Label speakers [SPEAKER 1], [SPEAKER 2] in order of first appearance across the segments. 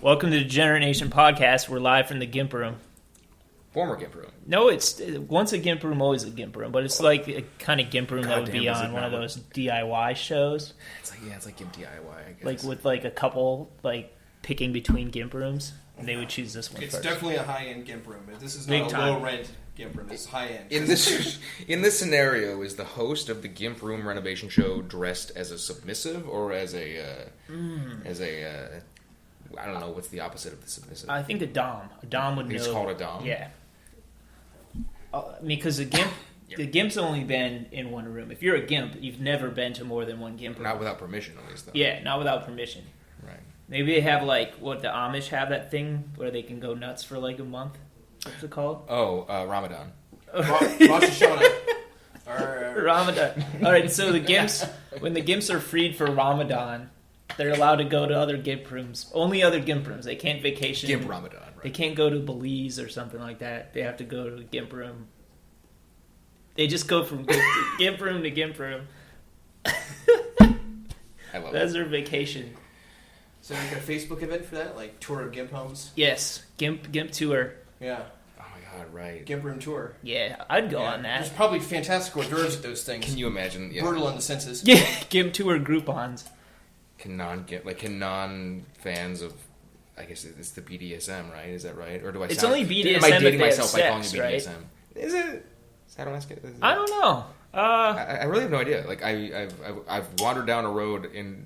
[SPEAKER 1] Welcome to the Degenerate Nation podcast. We're live from the Gimp Room.
[SPEAKER 2] Former Gimp Room.
[SPEAKER 1] No, it's once a Gimp Room, always a Gimp Room. But it's like a kind of Gimp Room that would be on one of those DIY shows.
[SPEAKER 2] It's like Gimp DIY, I guess.
[SPEAKER 1] Like with like a couple like picking between Gimp Rooms, and they would choose this one
[SPEAKER 3] it's
[SPEAKER 1] first.
[SPEAKER 3] Definitely a high-end Gimp Room. This is
[SPEAKER 1] Big
[SPEAKER 3] not a
[SPEAKER 1] time.
[SPEAKER 3] low-rent Gimp Room. This is high-end.
[SPEAKER 2] In this scenario, is the host of the Gimp Room renovation show dressed as a submissive or as a I don't know, what's the opposite of the submissive?
[SPEAKER 1] I think a Dom. A Dom would know.
[SPEAKER 2] It's called a Dom?
[SPEAKER 1] Yeah. I mean, because the Gimp's only been in one room. If you're a Gimp, you've never been to more than one Gimp room.
[SPEAKER 2] Not without permission, at least, though.
[SPEAKER 1] Yeah, not without permission.
[SPEAKER 2] Right.
[SPEAKER 1] Maybe they have, like, what the Amish have, that thing where they can go nuts for, like, a month. What's it called?
[SPEAKER 2] Oh, Ramadan.
[SPEAKER 3] Rosh Hashanah.
[SPEAKER 1] Ramadan. All right, so the Gimps, when the Gimps are freed for Ramadan, they're allowed to go to other Gimp rooms. Only other Gimp rooms. They can't vacation.
[SPEAKER 2] Gimp Ramadan, right.
[SPEAKER 1] They can't go to Belize or something like that. They have to go to a Gimp room. They just go from Gimp room to Gimp room.
[SPEAKER 2] I love
[SPEAKER 1] That's
[SPEAKER 2] it.
[SPEAKER 1] their vacation.
[SPEAKER 3] So like a Facebook event for that? Like tour of Gimp homes?
[SPEAKER 1] Yes, Gimp tour.
[SPEAKER 3] Yeah.
[SPEAKER 2] Oh my god, right.
[SPEAKER 3] Gimp Room tour.
[SPEAKER 1] Yeah, I'd go
[SPEAKER 3] Yeah.
[SPEAKER 1] on that.
[SPEAKER 3] There's probably fantastic hors d'oeuvres at those things.
[SPEAKER 2] Can you imagine? Yeah.
[SPEAKER 3] Brutal on the senses.
[SPEAKER 1] Yeah, Gimp tour Groupons.
[SPEAKER 2] Can non-fans of, I guess it's the BDSM, right? Is that right? Or do I
[SPEAKER 1] It's
[SPEAKER 2] sound...
[SPEAKER 1] only BDSM
[SPEAKER 2] Am I
[SPEAKER 1] if
[SPEAKER 2] dating
[SPEAKER 1] they have
[SPEAKER 2] myself by calling it
[SPEAKER 1] sex, right?
[SPEAKER 2] BDSM? Is it? Sadomasochism? Is it?
[SPEAKER 1] I don't know.
[SPEAKER 2] I really have no idea. Like I've wandered down a road and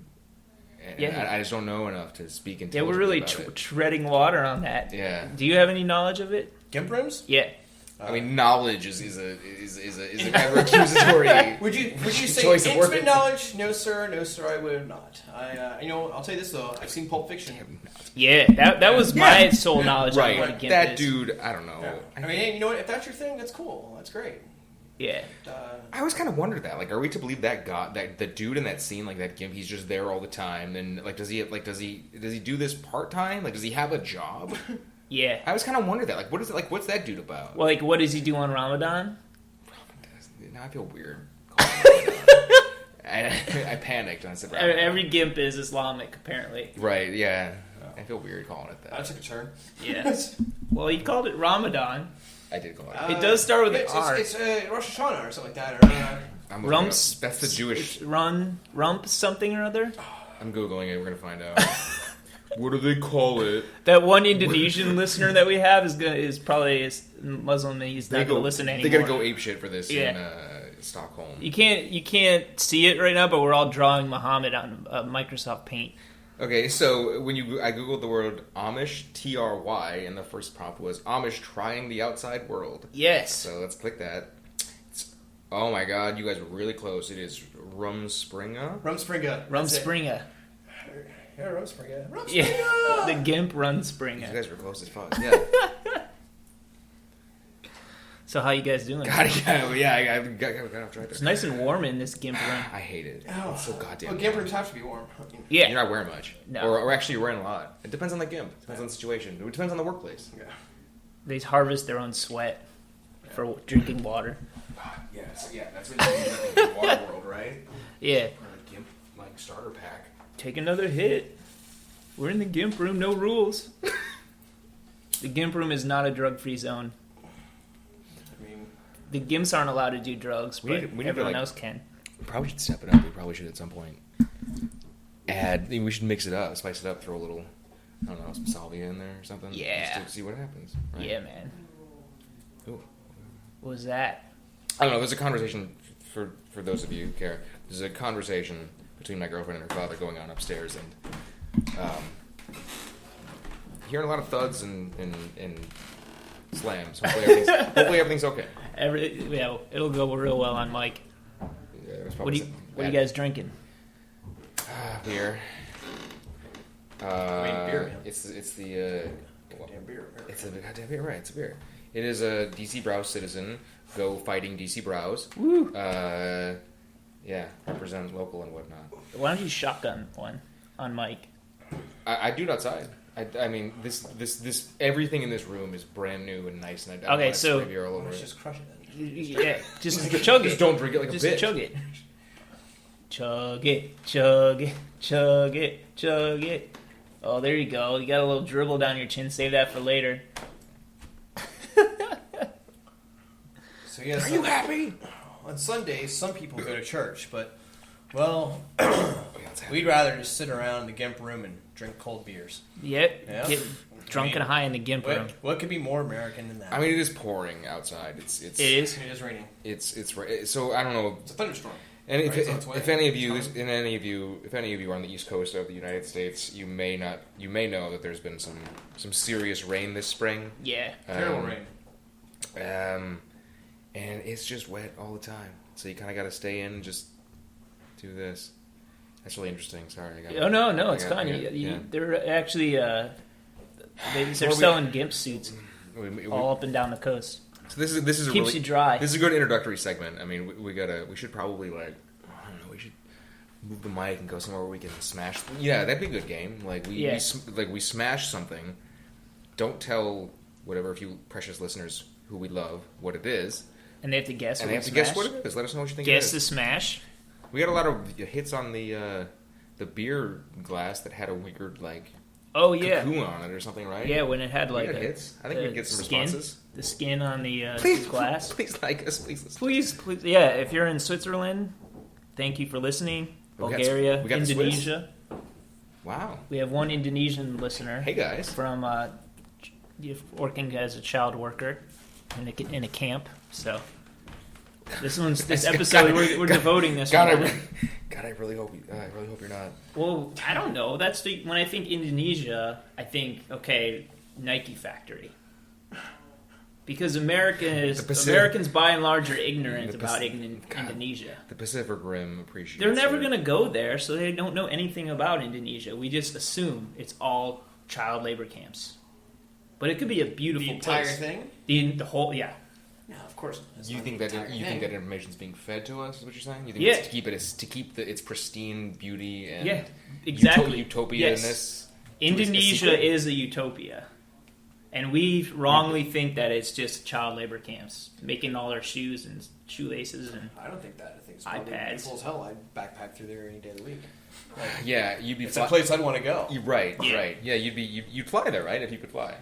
[SPEAKER 1] Yeah.
[SPEAKER 2] I just don't know enough to speak
[SPEAKER 1] Yeah,
[SPEAKER 2] intelligently
[SPEAKER 1] we're really
[SPEAKER 2] about it.
[SPEAKER 1] treading water on that.
[SPEAKER 2] Yeah.
[SPEAKER 1] Do you have any knowledge of it?
[SPEAKER 3] Gimp rooms?
[SPEAKER 1] Yeah.
[SPEAKER 2] I mean, knowledge is a kind of accusatory.
[SPEAKER 3] Would you say
[SPEAKER 2] choice of
[SPEAKER 3] intimate
[SPEAKER 2] word.
[SPEAKER 3] knowledge? No, sir. No, sir. I would not. I'll tell you this though. I've seen Pulp Fiction.
[SPEAKER 1] Yeah, that was my sole knowledge of what a
[SPEAKER 2] Right,
[SPEAKER 1] Gimp
[SPEAKER 2] that
[SPEAKER 1] is.
[SPEAKER 2] dude. I don't know.
[SPEAKER 3] Yeah. I mean, hey, you know what? If that's your thing, that's cool. That's great.
[SPEAKER 1] Yeah.
[SPEAKER 2] I always kind of wondered that. Like, are we to believe that the dude in that scene, like that Gimp, he's just there all the time? Then, like, does he do this part time? Like, does he have a job?
[SPEAKER 1] Yeah.
[SPEAKER 2] I always kind of wondered that. Like, what is it? Like, what's that dude about?
[SPEAKER 1] Well, like, what does he do on Ramadan?
[SPEAKER 2] Now I feel weird. I panicked and I said, Ramadan.
[SPEAKER 1] Every Gimp is Islamic, apparently.
[SPEAKER 2] Right? Yeah. I feel weird calling it that.
[SPEAKER 3] I took a turn.
[SPEAKER 1] Yeah. Well, he called it Ramadan.
[SPEAKER 2] I did call it that.
[SPEAKER 1] It does start with an
[SPEAKER 3] it's,
[SPEAKER 1] R.
[SPEAKER 3] It's Rosh Hashanah or something like that. Or,
[SPEAKER 2] I'm
[SPEAKER 1] Rumps.
[SPEAKER 2] That's the Jewish.
[SPEAKER 1] Rump something or other.
[SPEAKER 2] I'm googling it. We're gonna find out. What do they call it?
[SPEAKER 1] That one Indonesian listener that we have is probably Muslim. And he's not going to listen anymore.
[SPEAKER 2] They gotta go apeshit for this
[SPEAKER 1] Yeah.
[SPEAKER 2] in Stockholm.
[SPEAKER 1] You can't see it right now, but we're all drawing Muhammad on Microsoft Paint.
[SPEAKER 2] Okay, so I googled the word Amish, TRY, and the first prompt was Amish trying the outside world.
[SPEAKER 1] Yes.
[SPEAKER 2] So let's click that. Oh my god, you guys are really close. It is Rumspringa.
[SPEAKER 3] Rumspringa.
[SPEAKER 1] Rumspringa.
[SPEAKER 3] Yeah, Rumspringa. Rumspringa!
[SPEAKER 1] Yeah. The Gimp
[SPEAKER 2] You
[SPEAKER 1] Rumspringa.
[SPEAKER 2] guys were close as fuck. Yeah.
[SPEAKER 1] So how you guys doing?
[SPEAKER 2] God, I got off track
[SPEAKER 1] It's
[SPEAKER 2] there.
[SPEAKER 1] nice and warm in this Gimp room.
[SPEAKER 2] I hate it.
[SPEAKER 3] Oh,
[SPEAKER 2] It's so goddamn
[SPEAKER 3] Well, Gimp
[SPEAKER 2] warm.
[SPEAKER 3] rooms have to be warm.
[SPEAKER 1] Yeah.
[SPEAKER 2] You're not wearing much.
[SPEAKER 1] No.
[SPEAKER 2] Or actually you're wearing a lot. It depends on the Gimp. It depends on the situation. It depends on the workplace.
[SPEAKER 3] Yeah.
[SPEAKER 1] They harvest their own sweat for drinking water.
[SPEAKER 2] Yeah, that's what you do in Water World, right?
[SPEAKER 1] Yeah.
[SPEAKER 2] Or a Gimp, like, starter pack.
[SPEAKER 1] Take another hit. We're in the Gimp room, no rules. The Gimp room is not a drug-free zone.
[SPEAKER 3] I mean,
[SPEAKER 1] The Gimps aren't allowed to do drugs,
[SPEAKER 2] We
[SPEAKER 1] but
[SPEAKER 2] need to,
[SPEAKER 1] everyone
[SPEAKER 2] like-
[SPEAKER 1] else can.
[SPEAKER 2] We probably should step it up. We probably should at some point. We should mix it up, spice it up, throw a little, I don't know, some salvia in there or something.
[SPEAKER 1] Yeah.
[SPEAKER 2] Just to see what happens. Right?
[SPEAKER 1] Yeah, man.
[SPEAKER 2] Ooh.
[SPEAKER 1] What was that?
[SPEAKER 2] I don't know. There's a conversation for those of you who care. There's a conversation between my girlfriend and her father going on upstairs, and hearing a lot of thuds and slams. Hopefully everything's okay.
[SPEAKER 1] It'll go real well on Mike.
[SPEAKER 2] Yeah, it was
[SPEAKER 1] What
[SPEAKER 2] probably
[SPEAKER 1] are you guys drinking?
[SPEAKER 2] Beer.
[SPEAKER 3] beer.
[SPEAKER 2] It's the
[SPEAKER 3] goddamn beer.
[SPEAKER 2] It's a goddamn beer, right? It's a beer. It is a DC Browse citizen. Go fighting DC Browse.
[SPEAKER 1] Woo!
[SPEAKER 2] Yeah, represent local and whatnot.
[SPEAKER 1] Why don't you shotgun one on Mike?
[SPEAKER 2] I do it outside. I mean, this everything in this room is brand new and nice, and I don't
[SPEAKER 1] Okay,
[SPEAKER 2] want to
[SPEAKER 1] so-
[SPEAKER 2] spray beer all over
[SPEAKER 3] Let's
[SPEAKER 2] it.
[SPEAKER 3] just crush it then.
[SPEAKER 1] Yeah, just chug it.
[SPEAKER 2] Just don't drink it like
[SPEAKER 1] Just
[SPEAKER 2] a bitch.
[SPEAKER 1] chug it. Chug it, chug it, chug it, chug it. Oh, there you go. You got a little dribble down your chin. Save that for later.
[SPEAKER 3] So yes,
[SPEAKER 2] Are you happy?
[SPEAKER 3] on Sundays, some people go to church, but well,
[SPEAKER 2] What's happening?
[SPEAKER 3] we'd rather just sit around in the Gimp room and drink cold beers.
[SPEAKER 1] Yep.
[SPEAKER 3] Yeah.
[SPEAKER 1] Get drunk and high in the Gimp room.
[SPEAKER 3] What could be more American than that?
[SPEAKER 2] I mean, it is pouring outside.
[SPEAKER 1] It is.
[SPEAKER 3] It is raining.
[SPEAKER 2] It's so I don't know.
[SPEAKER 3] It's a thunderstorm.
[SPEAKER 2] And
[SPEAKER 3] Right, so it's wet.
[SPEAKER 2] if any of you,
[SPEAKER 3] It's fine.
[SPEAKER 2] if any of you are on the East Coast of the United States, you may know that there's been some serious rain this spring.
[SPEAKER 1] Yeah.
[SPEAKER 3] Terrible rain.
[SPEAKER 2] And it's just wet all the time. So you kind of got to stay in and just do this. That's really interesting. Sorry.
[SPEAKER 1] Oh no, it's fine. They're actually they're selling Gimp suits all up and down the coast.
[SPEAKER 2] So this is a
[SPEAKER 1] Keeps
[SPEAKER 2] really,
[SPEAKER 1] you dry.
[SPEAKER 2] This is a good introductory segment. I mean, we should probably I don't know, we should move the mic and go somewhere where we can smash. Yeah, that'd be a good game. Like we smash something. Don't tell whatever if you precious listeners who we love what it is.
[SPEAKER 1] And they have to guess.
[SPEAKER 2] And they have to guess what it is. Let us know what you think.
[SPEAKER 1] Guess
[SPEAKER 2] it
[SPEAKER 1] the
[SPEAKER 2] is.
[SPEAKER 1] smash.
[SPEAKER 2] We got a lot of hits on the beer glass that had a weird
[SPEAKER 1] Oh yeah.
[SPEAKER 2] cocoon on it or something, right?
[SPEAKER 1] Yeah, when it had
[SPEAKER 2] We
[SPEAKER 1] like
[SPEAKER 2] got hits. I think we can get some
[SPEAKER 1] skin,
[SPEAKER 2] responses.
[SPEAKER 1] The skin on the
[SPEAKER 2] Please,
[SPEAKER 1] glass.
[SPEAKER 2] please like us, please. Listen.
[SPEAKER 1] Please, yeah. If you're in Switzerland, thank you for listening.
[SPEAKER 2] We got
[SPEAKER 1] Bulgaria,
[SPEAKER 2] we got the Swiss.
[SPEAKER 1] Indonesia.
[SPEAKER 2] Wow.
[SPEAKER 1] We have one Indonesian listener
[SPEAKER 2] Hey guys.
[SPEAKER 1] from working as a child worker in a camp. So this episode we're devoting this one.
[SPEAKER 2] God, I really hope you're not.
[SPEAKER 1] Well, I don't know. When I think Indonesia, I think Nike factory. Because Americans by and large are ignorant about Indonesia.
[SPEAKER 2] The Pacific Rim appreciates.
[SPEAKER 1] They're never
[SPEAKER 2] it.
[SPEAKER 1] going to go there, so they don't know anything about Indonesia. We just assume it's all child labor camps. But it could be a beautiful
[SPEAKER 3] The entire
[SPEAKER 1] place.
[SPEAKER 3] thing?
[SPEAKER 1] The whole, yeah.
[SPEAKER 3] No, of course. It's
[SPEAKER 2] You
[SPEAKER 3] not
[SPEAKER 2] think
[SPEAKER 3] the
[SPEAKER 2] that
[SPEAKER 3] entire
[SPEAKER 2] you
[SPEAKER 3] thing.
[SPEAKER 2] think that information's being fed to us? Is what you're saying? You think
[SPEAKER 1] Yeah.
[SPEAKER 2] it's to keep its pristine beauty and
[SPEAKER 1] Yeah, exactly.
[SPEAKER 2] utopia
[SPEAKER 1] Yes.
[SPEAKER 2] in this.
[SPEAKER 1] Indonesia
[SPEAKER 2] secret?
[SPEAKER 1] is a utopia. And we wrongly think that it's just child labor camps, making all our shoes and shoelaces and
[SPEAKER 3] I don't think that. I think it's probably
[SPEAKER 1] iPads.
[SPEAKER 3] beautiful as hell. I'd backpack through there any day of the week.
[SPEAKER 2] Yeah, you'd be.
[SPEAKER 3] It's a place I'd want to go.
[SPEAKER 2] Right,
[SPEAKER 1] Yeah.
[SPEAKER 2] right. Yeah, you'd fly there, right? If you could fly,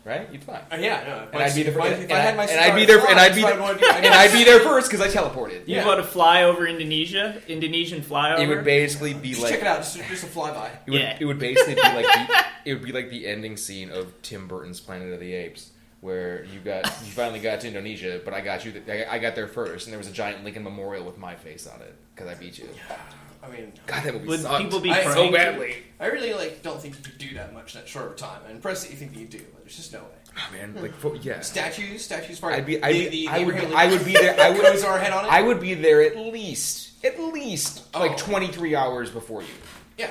[SPEAKER 2] right? You'd fly.
[SPEAKER 3] Yeah, no.
[SPEAKER 2] And I'd be there.
[SPEAKER 3] If I had my
[SPEAKER 2] and I'd be there. And I'd be there. And I'd be there first because I teleported.
[SPEAKER 1] You
[SPEAKER 3] Yeah.
[SPEAKER 1] want to fly over Indonesia? Indonesian flyover?
[SPEAKER 2] It would basically be
[SPEAKER 3] Just
[SPEAKER 2] like
[SPEAKER 3] check it out. Just a flyby.
[SPEAKER 2] It would basically be like the ending scene of Tim Burton's Planet of the Apes, where you finally got to Indonesia, but I got there first, and there was a giant Lincoln Memorial with my face on it because I beat you.
[SPEAKER 3] I mean,
[SPEAKER 2] God, that movie
[SPEAKER 1] Would
[SPEAKER 2] sucked.
[SPEAKER 1] people be
[SPEAKER 3] I-
[SPEAKER 1] praying?
[SPEAKER 2] so badly.
[SPEAKER 3] I really don't think you could do that much in that short of a time. I'm impressed that you think that you do, but there's just no way.
[SPEAKER 2] Oh, man, yeah.
[SPEAKER 3] Statues for
[SPEAKER 2] I would be there.
[SPEAKER 3] I would always our head on it.
[SPEAKER 2] I would be there at least like 23 hours before you.
[SPEAKER 3] Yeah.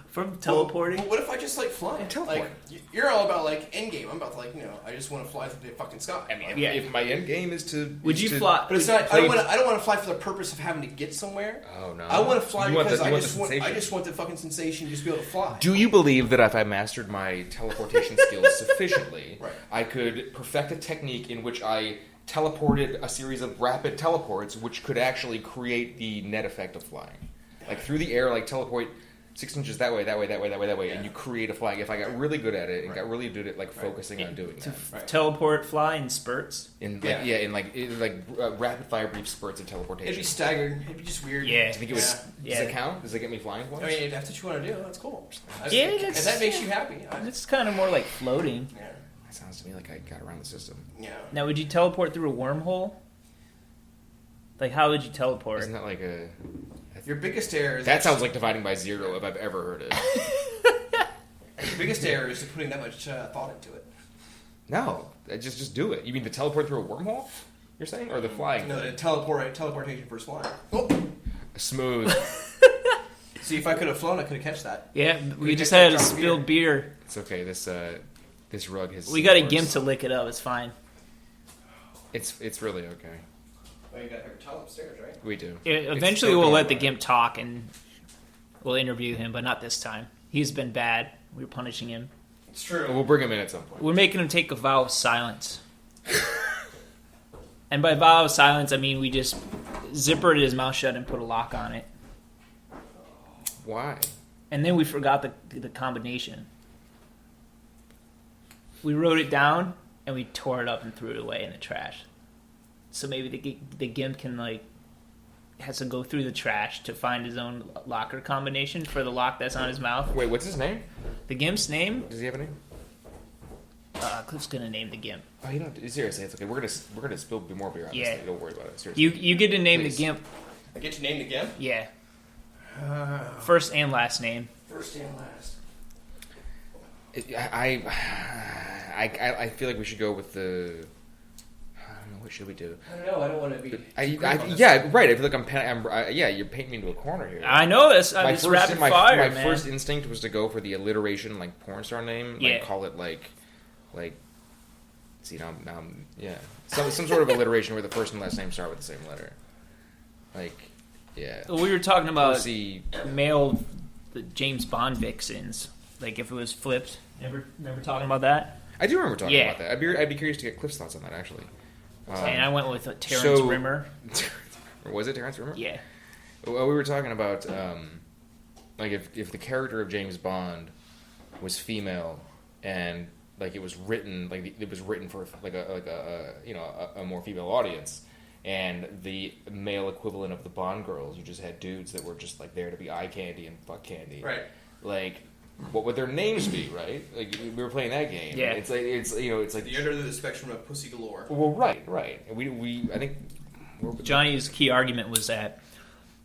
[SPEAKER 1] From teleporting?
[SPEAKER 3] Well, what if I just fly?
[SPEAKER 2] Teleport.
[SPEAKER 3] Like you're all about end game. I'm about to I just want to fly through the fucking sky.
[SPEAKER 2] I mean,
[SPEAKER 1] Yeah.
[SPEAKER 2] if my end game is to
[SPEAKER 1] Would you fly?
[SPEAKER 3] But it's not. I don't want to fly for the purpose of having to get somewhere.
[SPEAKER 2] Oh no!
[SPEAKER 3] I want to fly
[SPEAKER 2] You want
[SPEAKER 3] because
[SPEAKER 2] the-
[SPEAKER 3] I
[SPEAKER 2] you want
[SPEAKER 3] just
[SPEAKER 2] the
[SPEAKER 3] want. I
[SPEAKER 2] sensation.
[SPEAKER 3] just want the fucking sensation, just be able to fly.
[SPEAKER 2] Do you believe that if I mastered my teleportation skills sufficiently,
[SPEAKER 3] Right.
[SPEAKER 2] I could perfect a technique in which I teleported a series of rapid teleports, which could actually create the net effect of flying, like through the air, teleport 6 inches that way, and you create a flying. If I got really good at it and got really good at focusing on doing that,
[SPEAKER 3] Right.
[SPEAKER 1] Teleport, fly in spurts?
[SPEAKER 2] in rapid fire brief spurts of teleportation.
[SPEAKER 3] It'd be staggered. It'd be just weird.
[SPEAKER 1] Yeah.
[SPEAKER 2] Do you think it would?
[SPEAKER 1] Yeah.
[SPEAKER 2] Does it count? Does it get me flying once?
[SPEAKER 3] I mean, if that's what you want to do, that's cool.
[SPEAKER 1] Yeah,
[SPEAKER 3] if that makes you happy.
[SPEAKER 1] It's kind of more like floating.
[SPEAKER 3] Yeah.
[SPEAKER 2] That sounds to me like I got around the system.
[SPEAKER 3] Yeah.
[SPEAKER 1] Now, would you teleport through a wormhole? Like, how would you teleport?
[SPEAKER 2] Isn't that like a?
[SPEAKER 3] Your biggest error is
[SPEAKER 2] That sounds like dividing by zero if I've ever heard it.
[SPEAKER 3] your biggest error is to putting that much thought into it.
[SPEAKER 2] No, just do it. You mean the teleport through a wormhole? You're saying, or the flying?
[SPEAKER 3] No, the teleportation versus flying. Oh.
[SPEAKER 2] Smooth.
[SPEAKER 3] See, if I could have flown, I could have catch that.
[SPEAKER 1] Yeah, we
[SPEAKER 3] Could've
[SPEAKER 1] just
[SPEAKER 3] catch
[SPEAKER 1] had
[SPEAKER 3] that
[SPEAKER 1] a
[SPEAKER 3] drop of
[SPEAKER 1] spilled beer.
[SPEAKER 2] It's okay. This rug has.
[SPEAKER 1] We got a
[SPEAKER 2] worse.
[SPEAKER 1] gimp to lick it up. It's fine.
[SPEAKER 2] It's really okay.
[SPEAKER 3] Well, you got your towel upstairs, right?
[SPEAKER 2] We do.
[SPEAKER 1] Eventually,
[SPEAKER 2] It's
[SPEAKER 1] we'll
[SPEAKER 2] still
[SPEAKER 1] let the
[SPEAKER 2] going
[SPEAKER 1] gimp talk and we'll interview him, but not this time. He's been bad. We're punishing him.
[SPEAKER 3] It's true.
[SPEAKER 2] We'll bring him in at some point.
[SPEAKER 1] We're making him take a vow of silence. And by vow of silence, I mean we just zippered his mouth shut and put a lock on it.
[SPEAKER 2] Why?
[SPEAKER 1] and then we forgot the combination. We wrote it down and we tore it up and threw it away in the trash. So maybe the gimp can has to go through the trash to find his own locker combination for the lock that's on his mouth.
[SPEAKER 2] Wait, what's his name?
[SPEAKER 1] The gimp's name?
[SPEAKER 2] Does he have a name?
[SPEAKER 1] Cliff's gonna name the gimp.
[SPEAKER 2] Oh, you don't. Seriously, it's okay. We're gonna spill more beer on this thing. Don't worry about it. Seriously.
[SPEAKER 1] You get to name
[SPEAKER 2] Please.
[SPEAKER 1] the gimp.
[SPEAKER 3] I get to name the gimp?
[SPEAKER 1] Yeah. First and last name.
[SPEAKER 3] First and last.
[SPEAKER 2] I feel like we should go with the. I don't know. What should we do?
[SPEAKER 3] I don't know. I don't want to be.
[SPEAKER 2] Yeah, right. I feel like yeah, you're painting me into a corner here.
[SPEAKER 1] I know this. It's rapid fire,
[SPEAKER 2] my first instinct was to go for the alliteration, like porn star name. Like call it like. See now, yeah, some sort of alliteration where the first and last name start with the same letter. Like, yeah.
[SPEAKER 1] Well, we were talking about
[SPEAKER 2] Percy.
[SPEAKER 1] male James Bond vixens. Like if it was flipped. Remember talking about that?
[SPEAKER 2] I do remember talking about that. I'd be curious to get Cliff's thoughts on that actually.
[SPEAKER 1] And I went with Terrence Rimmer.
[SPEAKER 2] Was it Terrence Rimmer?
[SPEAKER 1] Yeah.
[SPEAKER 2] Well, we were talking about like if the character of James Bond was female and like it was written for like a more female audience, and the male equivalent of the Bond girls, you just had dudes that were just like there to be eye candy and butt candy,
[SPEAKER 3] Right?
[SPEAKER 2] Like, what would their names be, right? Like we were playing that game.
[SPEAKER 1] Yeah,
[SPEAKER 2] it's like
[SPEAKER 3] the under the spectrum of pussy galore.
[SPEAKER 2] Well, right. And we I think
[SPEAKER 1] Johnny's key argument was that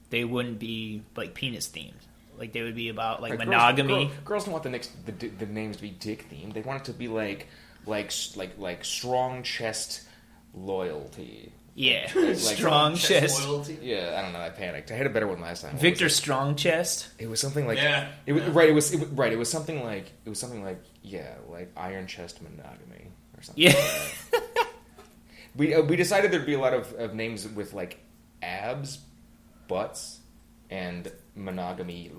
[SPEAKER 1] they wouldn't be like penis themed. Like they would be about like monogamy.
[SPEAKER 2] Girls don't want the names to be dick themed. They want it to be like strong chest loyalty.
[SPEAKER 1] Yeah,
[SPEAKER 2] like
[SPEAKER 1] strong chest.
[SPEAKER 3] Loyalty.
[SPEAKER 2] Yeah, I don't know. I panicked. I had a better one last time.
[SPEAKER 1] Victor Strong Chest.
[SPEAKER 2] It was something like It was something like like iron chest monogamy or something.
[SPEAKER 1] Yeah.
[SPEAKER 2] Like that. We decided there'd be a lot of names with like abs, butts, and monogamy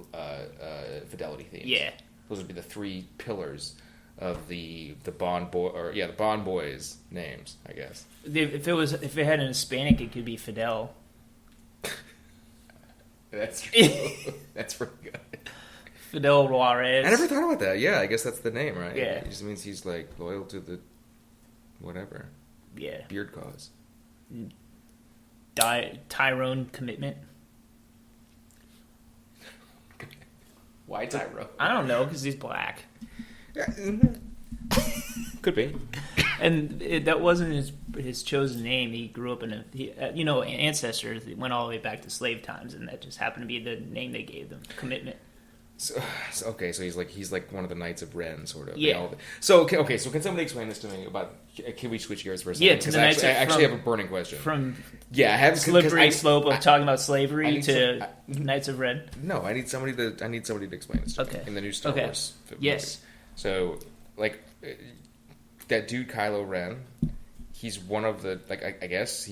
[SPEAKER 2] fidelity themes.
[SPEAKER 1] Yeah,
[SPEAKER 2] those would be the three pillars of the Bond the Bond boys' names, I guess.
[SPEAKER 1] If it had an Hispanic, it could be Fidel.
[SPEAKER 2] That's true. That's pretty good.
[SPEAKER 1] Fidel Juarez.
[SPEAKER 2] I never thought about that. Yeah, I guess that's the name, right?
[SPEAKER 1] Yeah.
[SPEAKER 2] It just means he's like loyal to the whatever.
[SPEAKER 1] Yeah.
[SPEAKER 2] Beard cause.
[SPEAKER 1] Tyrone Commitment.
[SPEAKER 2] Why Tyrone?
[SPEAKER 1] I don't know, because he's black.
[SPEAKER 2] Yeah. Could be.
[SPEAKER 1] And that wasn't his chosen name. He grew up in ancestors that went all the way back to slave times, and that just happened to be the name they gave them. Commitment.
[SPEAKER 2] So he's like one of the Knights of Ren, sort of.
[SPEAKER 1] Yeah.
[SPEAKER 2] So can somebody explain this to me about? Can we switch gears for a second?
[SPEAKER 1] Yeah, to the Knights.
[SPEAKER 2] I actually have a burning question.
[SPEAKER 1] I have slippery slope of talking about slavery to Knights of Ren.
[SPEAKER 2] No, I need somebody to explain this to me in the new Star Wars movie.
[SPEAKER 1] Yes.
[SPEAKER 2] So that dude Kylo Ren, he's one of the I guess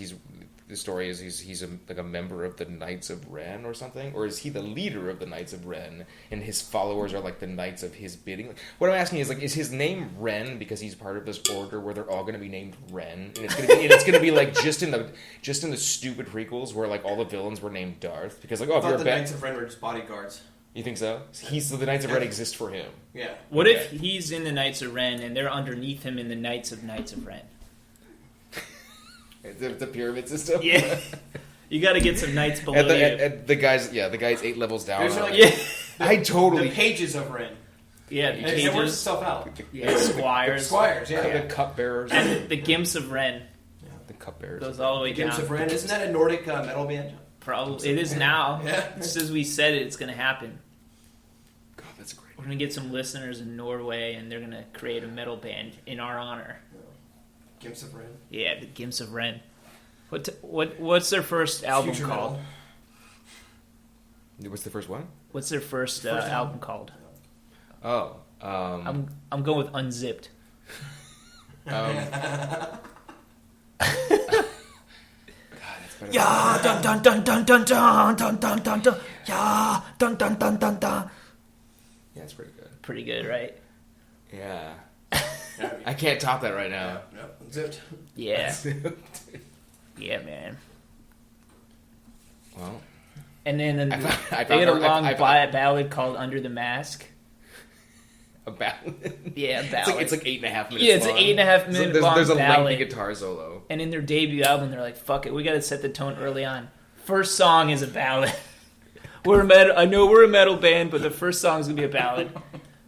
[SPEAKER 2] the story is he's a member of the Knights of Ren or something, or is he the leader of the Knights of Ren and his followers are like the knights of his bidding? What I'm asking is his name Ren because he's part of this order where they're all going to be named Ren, and it's going to be like just in the stupid prequels where like all the villains were named Darth because if you're
[SPEAKER 3] the Knights of Ren were just bodyguards.
[SPEAKER 2] You think so? The Knights of Ren exist for him.
[SPEAKER 3] Yeah.
[SPEAKER 1] What if he's in the Knights of Ren and they're underneath him in the Knights of Ren?
[SPEAKER 2] The pyramid system.
[SPEAKER 1] Yeah, you got to get some knights below you.
[SPEAKER 2] At the guys 8 levels down.
[SPEAKER 3] The pages of Ren.
[SPEAKER 1] Yeah, the pages.
[SPEAKER 3] It works itself out.
[SPEAKER 1] Yeah, squires.
[SPEAKER 2] The cupbearers.
[SPEAKER 1] And the Gimps of Ren.
[SPEAKER 2] Yeah, the cupbearers.
[SPEAKER 1] Goes all the way down.
[SPEAKER 3] Gimps of Ren. Isn't that a Nordic metal band?
[SPEAKER 1] Probably. It is now.
[SPEAKER 3] Yeah.
[SPEAKER 1] Just as we said it's going to happen.
[SPEAKER 2] God, that's great.
[SPEAKER 1] We're going to get some listeners in Norway, and they're going to create a metal band in our honor.
[SPEAKER 3] Gimps of Ren.
[SPEAKER 1] Yeah, the Gimps of Ren. What's their first album
[SPEAKER 3] Future
[SPEAKER 1] called?
[SPEAKER 2] What's the first one?
[SPEAKER 1] What's their first album called?
[SPEAKER 2] Oh,
[SPEAKER 1] I'm going with Unzipped.
[SPEAKER 2] God, that's better.
[SPEAKER 1] Yeah, dun dun dun dun dun dun dun dun dun dun. Yeah, dun dun dun dun dun.
[SPEAKER 2] Yeah, it's pretty good.
[SPEAKER 1] Pretty good, right?
[SPEAKER 2] Yeah. I can't top that right now.
[SPEAKER 3] No, Unzipped.
[SPEAKER 1] Yeah. Yeah, man.
[SPEAKER 2] Well,
[SPEAKER 1] And then they had a long ballad called "Under the Mask."
[SPEAKER 2] A ballad?
[SPEAKER 1] Yeah, a ballad.
[SPEAKER 2] It's like 8.5 minutes.
[SPEAKER 1] Yeah, it's
[SPEAKER 2] long.
[SPEAKER 1] an 8.5 minute long
[SPEAKER 2] There's a
[SPEAKER 1] ballad.
[SPEAKER 2] lengthy guitar solo.
[SPEAKER 1] And in their debut album, they're like, "Fuck it, we got to set the tone early on. First song is a ballad. We're a metal. I know we're a metal band, but the first song is gonna be a ballad."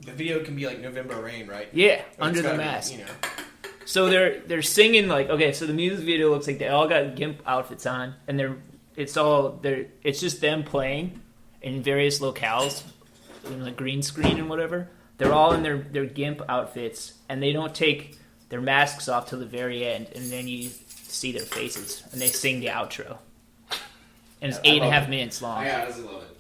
[SPEAKER 3] The video can be like November Rain, right?
[SPEAKER 1] Yeah,
[SPEAKER 3] But
[SPEAKER 1] Under
[SPEAKER 3] it's
[SPEAKER 1] the
[SPEAKER 3] gotta be,
[SPEAKER 1] Mask.
[SPEAKER 3] you know.
[SPEAKER 1] So they're singing like, okay, so the music video looks like they all got GIMP outfits on, and it's just them playing in various locales, in the green screen and whatever. They're all in their GIMP outfits, and they don't take their masks off till the very end, and then you see their faces, and they sing the outro. And it's 8.5 minutes long.
[SPEAKER 2] Yeah, I love it.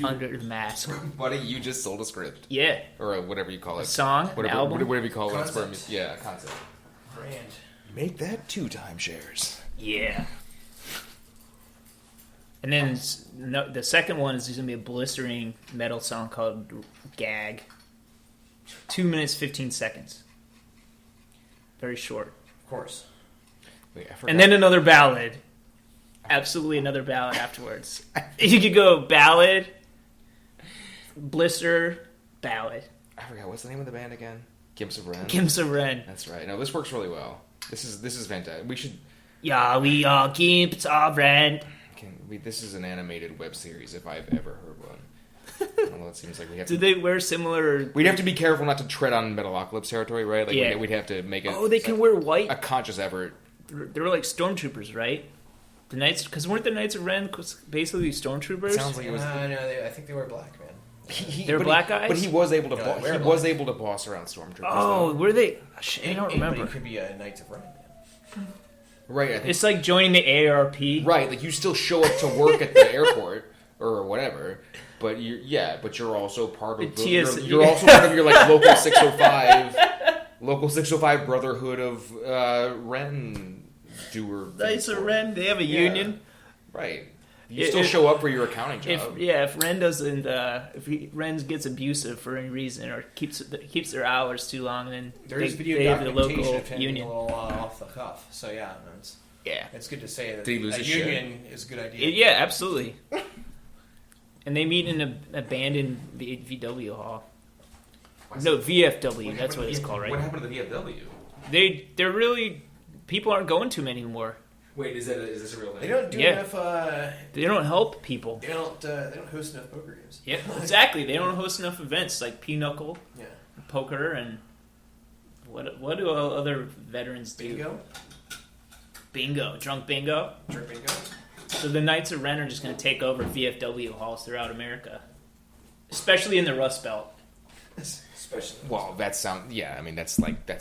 [SPEAKER 1] Under the Mask.
[SPEAKER 2] Buddy, you just sold a script.
[SPEAKER 1] Yeah.
[SPEAKER 2] Or whatever you call it.
[SPEAKER 1] A song,
[SPEAKER 2] whatever,
[SPEAKER 1] an album.
[SPEAKER 2] Whatever you call
[SPEAKER 3] Concept.
[SPEAKER 2] it. Yeah, concept.
[SPEAKER 3] Brand.
[SPEAKER 2] Make that 2 timeshares.
[SPEAKER 1] Yeah. And then the second one is going to be a blistering metal song called Gag. 2 minutes, 15 seconds. Very short.
[SPEAKER 3] Of course.
[SPEAKER 2] Wait, I forgot.
[SPEAKER 1] And then another ballad. Absolutely another ballad afterwards. You could go ballad, blister, ballad.
[SPEAKER 2] I forgot. What's the name of the band again? Gimps of Ren?
[SPEAKER 1] Gimps of Ren.
[SPEAKER 2] That's right. No, this works really well. This is fantastic. We should...
[SPEAKER 1] Yeah, we are Gimps of Ren.
[SPEAKER 2] This is an animated web series if I've ever heard one. Although it seems like we have
[SPEAKER 1] Do
[SPEAKER 2] to...
[SPEAKER 1] they wear similar...
[SPEAKER 2] We'd have to be careful not to tread on Metalocalypse territory, right? Like
[SPEAKER 1] Yeah.
[SPEAKER 2] we'd have to make it...
[SPEAKER 1] Oh, they can wear white.
[SPEAKER 2] a conscious effort.
[SPEAKER 1] They were like stormtroopers, right? The Knights... Because weren't the Knights of Ren basically stormtroopers?
[SPEAKER 2] Sounds like it was...
[SPEAKER 3] No, I think they were black, man.
[SPEAKER 1] They're black guys?
[SPEAKER 2] But he was able to
[SPEAKER 3] Yeah,
[SPEAKER 2] he
[SPEAKER 3] we're
[SPEAKER 2] was
[SPEAKER 3] black.
[SPEAKER 2] able to boss around stormtroopers.
[SPEAKER 1] Oh,
[SPEAKER 2] though.
[SPEAKER 1] were they? I don't
[SPEAKER 3] Anybody
[SPEAKER 1] remember.
[SPEAKER 3] could be a Knights of Ren, man.
[SPEAKER 2] Right, I think...
[SPEAKER 1] It's like joining the AARP.
[SPEAKER 2] Right, like you still show up to work at the airport or whatever, but you're also part of you're also part of your like local 605 Brotherhood of Ren doer.
[SPEAKER 1] Knights of Ren, they have a union.
[SPEAKER 2] Right. You still show up for your accounting job.
[SPEAKER 1] If Ren doesn't, Ren gets abusive for any reason or keeps their hours too long, then
[SPEAKER 3] There is video
[SPEAKER 1] they have the
[SPEAKER 3] documentation
[SPEAKER 1] local
[SPEAKER 3] of him
[SPEAKER 1] union.
[SPEAKER 3] a little off the cuff. So yeah, it's good to say that
[SPEAKER 2] Did he lose
[SPEAKER 3] a
[SPEAKER 2] his
[SPEAKER 3] union is a good idea.
[SPEAKER 1] Yeah, absolutely. And they meet in an abandoned VW hall. No, VFW. That's what it's called, right?
[SPEAKER 2] What happened to the VFW?
[SPEAKER 1] They're really people aren't going to them anymore.
[SPEAKER 2] Wait, is this a real thing?
[SPEAKER 3] They don't do enough.
[SPEAKER 1] They don't help people.
[SPEAKER 3] They don't host enough poker games.
[SPEAKER 1] Yeah, exactly. They don't host enough events like Pinochle,
[SPEAKER 3] Yeah.
[SPEAKER 1] poker, and what do other veterans do? Bingo, drunk bingo.
[SPEAKER 3] Drunk bingo.
[SPEAKER 1] So the Knights of Ren are just going to take over VFW halls throughout America, especially in the Rust Belt.
[SPEAKER 3] Especially.
[SPEAKER 2] Well, that's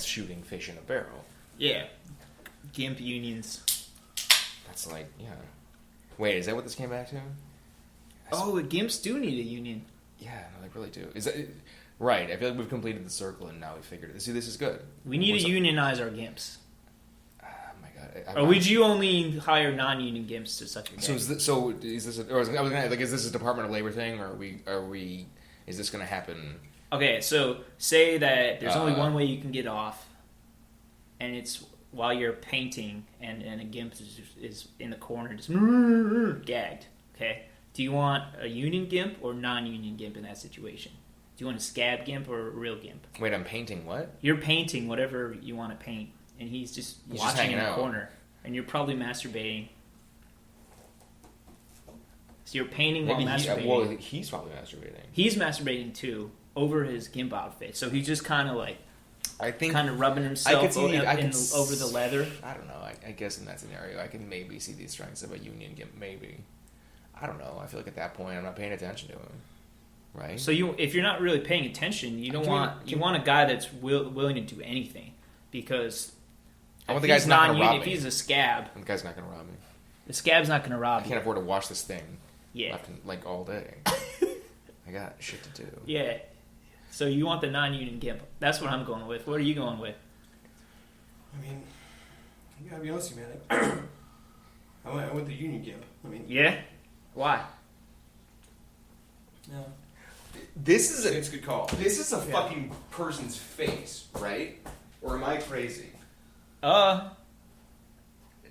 [SPEAKER 2] shooting fish in a barrel.
[SPEAKER 1] Yeah, GIMP unions.
[SPEAKER 2] That's Wait, is that what this came back to?
[SPEAKER 1] Oh, the GIMPs do need a union.
[SPEAKER 2] Yeah, no, they really do. Is that right? I feel like we've completed the circle, and now we figured it. See, this is good.
[SPEAKER 1] We need to unionize our GIMPs.
[SPEAKER 2] Oh my god!
[SPEAKER 1] Or would you only hire non-union GIMPs to such a game?
[SPEAKER 2] Is this? I was gonna is this a Department of Labor thing, or are we? Is this going to happen?
[SPEAKER 1] Okay, so say that there's only one way you can get off, and it's while you're painting, and a GIMP is in the corner, just gagged. Okay, do you want a union GIMP or non-union GIMP in that situation? Do you want a scab GIMP or a real GIMP?
[SPEAKER 2] Wait, I'm painting what?
[SPEAKER 1] You're painting whatever you want to paint, and he's just watching in the corner, and you're probably masturbating. So you're painting while masturbating.
[SPEAKER 2] He's probably masturbating.
[SPEAKER 1] He's masturbating too over his GIMP outfit, so he's just kind of like.
[SPEAKER 2] I think
[SPEAKER 1] kind of rubbing himself over the leather.
[SPEAKER 2] I don't know. I guess in that scenario, I can maybe see the strengths of a union GIMP. Maybe. I don't know. I feel like at that point, I'm not paying attention to him. Right.
[SPEAKER 1] So if you're not really paying attention, you want a guy that's willing to do anything, because
[SPEAKER 2] I want the guy's not going to rob me.
[SPEAKER 1] If he's a scab,
[SPEAKER 2] the guy's not going to rob me.
[SPEAKER 1] The scab's not going to rob you.
[SPEAKER 2] I can't afford to wash this thing.
[SPEAKER 1] Yeah.
[SPEAKER 2] All day. I got shit to do.
[SPEAKER 1] Yeah. So you want the non-union GIMP. That's what I'm going with. What are you going with?
[SPEAKER 3] I mean, I gotta be honest with you, man. I went the union GIMP.
[SPEAKER 1] Yeah? Why?
[SPEAKER 3] No.
[SPEAKER 2] It's
[SPEAKER 3] a good call.
[SPEAKER 2] This is a fucking person's face, right? Or am I crazy?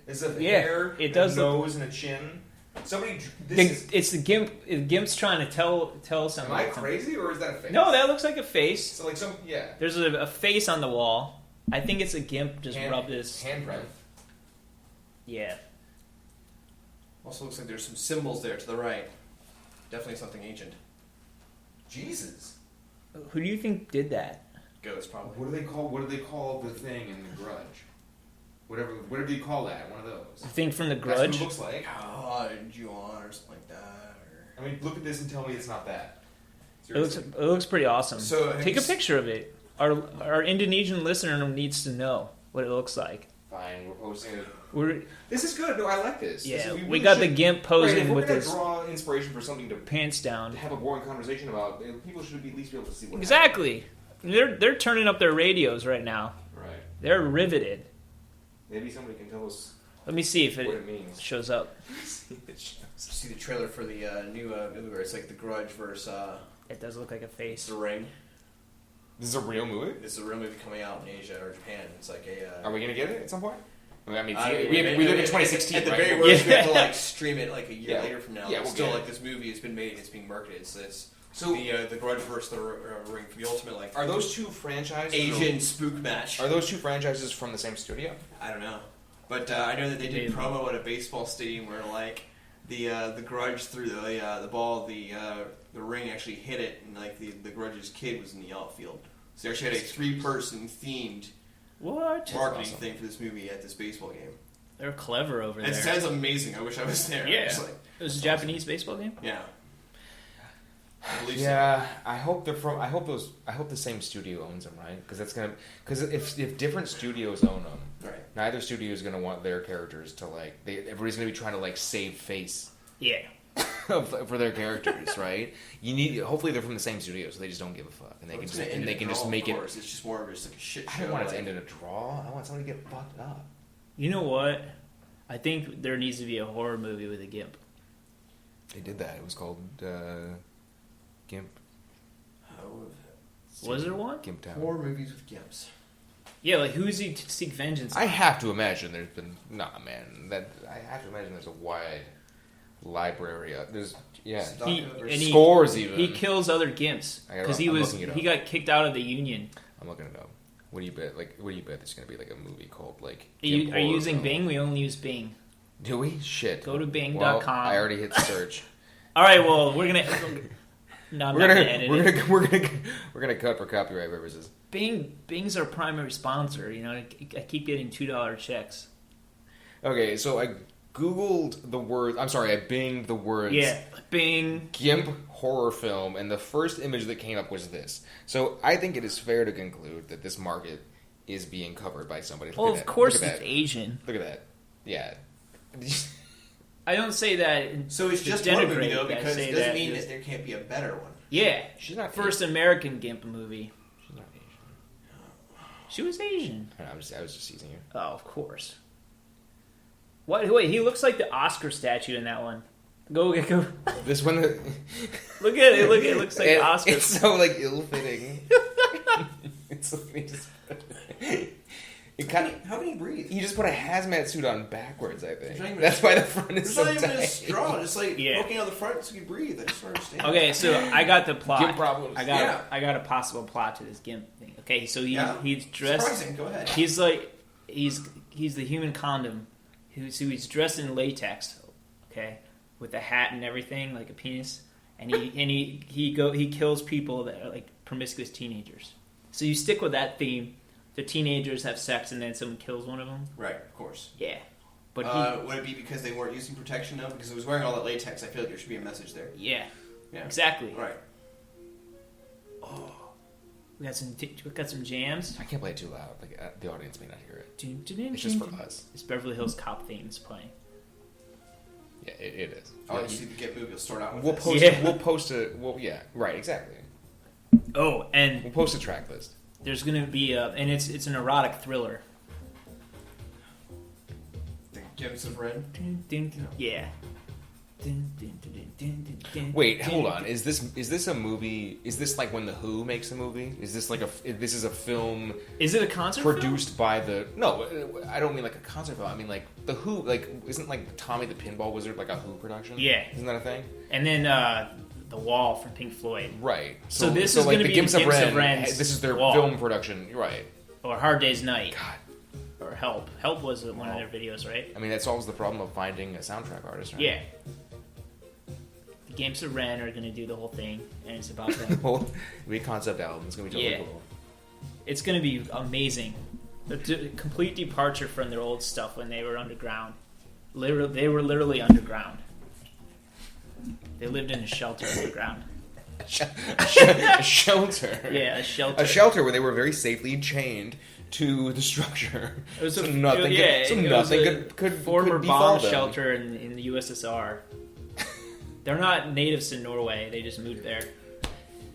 [SPEAKER 1] Is
[SPEAKER 2] a hair,
[SPEAKER 1] it does
[SPEAKER 2] a nose, and a chin
[SPEAKER 1] It's the GIMP. GIMP's trying to tell something.
[SPEAKER 2] Am I crazy, or is that a face?
[SPEAKER 1] No, that looks like a face.
[SPEAKER 2] So
[SPEAKER 1] There's a face on the wall. I think it's a GIMP just rubbed his
[SPEAKER 2] handprint.
[SPEAKER 1] Yeah.
[SPEAKER 3] Also looks like there's some symbols there to the right. Definitely something ancient.
[SPEAKER 2] Jesus.
[SPEAKER 1] Who do you think did that?
[SPEAKER 3] Ghost, probably.
[SPEAKER 2] What do they call the thing in The Grudge? Whatever do you call that? One of those.
[SPEAKER 1] The thing from The Grudge?
[SPEAKER 2] That's what it looks like.
[SPEAKER 3] Juon or something like that.
[SPEAKER 2] I mean, look at this and tell me it's not that.
[SPEAKER 1] It looks pretty awesome.
[SPEAKER 3] So
[SPEAKER 1] take a picture of it. Our Indonesian listener needs to know what it looks like.
[SPEAKER 2] Fine, we're posting it. This is good. No, I like this.
[SPEAKER 1] Yeah, we got the GIMP posing with this.
[SPEAKER 2] If we're going to draw inspiration for something to
[SPEAKER 1] pants down,
[SPEAKER 2] to have a boring conversation about, people should at least be able to see what
[SPEAKER 1] exactly. They're turning up their radios right now.
[SPEAKER 2] Right.
[SPEAKER 1] They're riveted.
[SPEAKER 2] Maybe somebody can tell us.
[SPEAKER 1] Let me see if
[SPEAKER 2] what it means.
[SPEAKER 1] Shows up.
[SPEAKER 3] See the trailer for the new movie where it's like The Grudge versus.
[SPEAKER 1] It does look like a face.
[SPEAKER 3] The Ring.
[SPEAKER 2] This is a real movie?
[SPEAKER 3] This is a real movie coming out in Asia or Japan. It's like a...
[SPEAKER 2] Are we going to get it at some point? I mean,
[SPEAKER 3] we
[SPEAKER 2] live in 2016,
[SPEAKER 3] At the
[SPEAKER 2] right?
[SPEAKER 3] very worst, we have to like stream it like a year later from now.
[SPEAKER 2] Yeah, we'll
[SPEAKER 3] still, like, this movie has been made, it's being marketed. So it's the Grudge versus the Ring for the ultimate, like...
[SPEAKER 2] Are those two franchises...
[SPEAKER 3] Asian spook match.
[SPEAKER 2] Are those two franchises from the same studio?
[SPEAKER 3] I don't know. But I know that they did promo at a baseball stadium where, like, the Grudge threw the ball, the Ring actually hit it, and, like, the Grudge's kid was in the outfield. So they actually had a 3-person themed marketing thing for this movie at this baseball game.
[SPEAKER 1] They're clever over there.
[SPEAKER 3] It sounds amazing. I wish I was there.
[SPEAKER 1] Yeah. It was a Japanese baseball game?
[SPEAKER 3] Yeah.
[SPEAKER 2] Yeah, so. I hope the same studio owns them, right? Because if different studios own them,
[SPEAKER 3] right,
[SPEAKER 2] neither studio is gonna want their characters to everybody's gonna be trying to save face.
[SPEAKER 1] Yeah.
[SPEAKER 2] for their characters, right? Hopefully they're from the same studio, so they just don't give a fuck, and they can just make it.
[SPEAKER 3] It's just more of just like a shit show.
[SPEAKER 2] I don't want it to end in a draw. I want somebody to get fucked up.
[SPEAKER 1] You know what? I think there needs to be a horror movie with a GIMP.
[SPEAKER 2] They did that. It was called GIMP.
[SPEAKER 1] Was there one?
[SPEAKER 2] GIMP Town.
[SPEAKER 3] Horror movies with GIMPs.
[SPEAKER 1] Yeah, like who's he to seek vengeance on?
[SPEAKER 2] I have to imagine there's been I have to imagine there's a wide library. There's scores even.
[SPEAKER 1] He kills other GIMPs because he got kicked out of the union.
[SPEAKER 2] I'm looking it up. What do you bet? What do you bet there's going to be a movie called
[SPEAKER 1] Are you using Bing? We only use Bing.
[SPEAKER 2] Do we? Shit.
[SPEAKER 1] Go to Bing.com.
[SPEAKER 2] Well, I already hit search.
[SPEAKER 1] All right. Well, we're gonna. No, we're
[SPEAKER 2] gonna cut for copyright purposes.
[SPEAKER 1] Bing's our primary sponsor. You know, I keep getting $2 checks.
[SPEAKER 2] Okay, so I googled the word. I'm sorry, I binged the words.
[SPEAKER 1] Yeah, Bing
[SPEAKER 2] GIMP horror film, and the first image that came up was this. So I think it is fair to conclude that this market is being covered by somebody.
[SPEAKER 1] Well, of course it's Asian.
[SPEAKER 2] Look at that. Yeah.
[SPEAKER 1] I don't say that.
[SPEAKER 3] So it's just one movie though, because it doesn't mean that there can't be a better one.
[SPEAKER 1] Yeah,
[SPEAKER 2] she's not
[SPEAKER 1] first
[SPEAKER 2] Asian.
[SPEAKER 1] American GIMP movie.
[SPEAKER 2] She's not Asian.
[SPEAKER 1] She was Asian.
[SPEAKER 2] I was just teasing you.
[SPEAKER 1] Oh, of course. What? Wait, he looks like the Oscar statue in that one. Go.
[SPEAKER 2] This one.
[SPEAKER 1] Look at it. It looks like Oscar.
[SPEAKER 2] It's so ill-fitting.
[SPEAKER 3] How can he breathe?
[SPEAKER 2] He just put a hazmat suit on backwards, I think. That's why the front is so tight. It's not even a straw.
[SPEAKER 3] Just poking out the front so you breathe. I just don't understand.
[SPEAKER 1] Okay, so I got the plot.
[SPEAKER 2] GIMP problems.
[SPEAKER 1] I got a possible plot to this GIMP thing. Okay, so he's dressed.
[SPEAKER 3] Surprising. Go ahead.
[SPEAKER 1] He's the human condom. So he's dressed in latex. Okay, with a hat and everything, like a penis, and he kills people that are like promiscuous teenagers. So you stick with that theme. The teenagers have sex and then someone kills one of them.
[SPEAKER 3] Right, of course.
[SPEAKER 1] Yeah, but
[SPEAKER 3] would it be because they weren't using protection though? Because it was wearing all that latex. I feel like there should be a message there.
[SPEAKER 1] Yeah, exactly.
[SPEAKER 3] Right.
[SPEAKER 1] Oh, we got some jams.
[SPEAKER 2] I can't play it too loud. The audience may not hear it. It's just for us.
[SPEAKER 1] It's Beverly Hills Cop themes playing.
[SPEAKER 2] Yeah, it is.
[SPEAKER 3] Oh, you see the GIMP movie. We'll start out with
[SPEAKER 2] We'll post a. Well, yeah, right, exactly.
[SPEAKER 1] Oh, and
[SPEAKER 2] we'll post a track list.
[SPEAKER 1] There's going to be and it's an erotic thriller.
[SPEAKER 3] The GIMPs of Red?
[SPEAKER 1] Yeah.
[SPEAKER 2] Wait, hold on. Is this a movie? Is this like when the Who makes a movie? Is this like this is a film?
[SPEAKER 1] Is it a concert
[SPEAKER 2] produced
[SPEAKER 1] film?
[SPEAKER 2] by the? No, I don't mean like a concert film. I mean like the Who. Like isn't like Tommy the Pinball Wizard like a Who production?
[SPEAKER 1] Yeah,
[SPEAKER 2] isn't that a thing?
[SPEAKER 1] And then The Wall from Pink Floyd.
[SPEAKER 2] Right.
[SPEAKER 1] So this is going to be the Gimps of Ren.
[SPEAKER 2] This is their
[SPEAKER 1] Wall.
[SPEAKER 2] film production, right?
[SPEAKER 1] Or Hard Day's Night.
[SPEAKER 2] God.
[SPEAKER 1] Or Help. Help was one of their videos, right?
[SPEAKER 2] I mean, that solves the problem of finding a soundtrack artist, right?
[SPEAKER 1] Yeah. The Gimps of Ren are going to do the whole thing, and it's about them.
[SPEAKER 2] It'll be a concept album. It's going to be totally cool.
[SPEAKER 1] It's going to be amazing. A complete departure from their old stuff when they were underground. They were literally underground. They lived in a shelter underground.
[SPEAKER 2] A shelter?
[SPEAKER 1] Yeah, a shelter.
[SPEAKER 2] A shelter where they were very safely chained to the structure.
[SPEAKER 1] It was
[SPEAKER 2] nothing could
[SPEAKER 1] former
[SPEAKER 2] befall
[SPEAKER 1] bomb
[SPEAKER 2] them.
[SPEAKER 1] shelter in the USSR. They're not natives to Norway. They just moved there.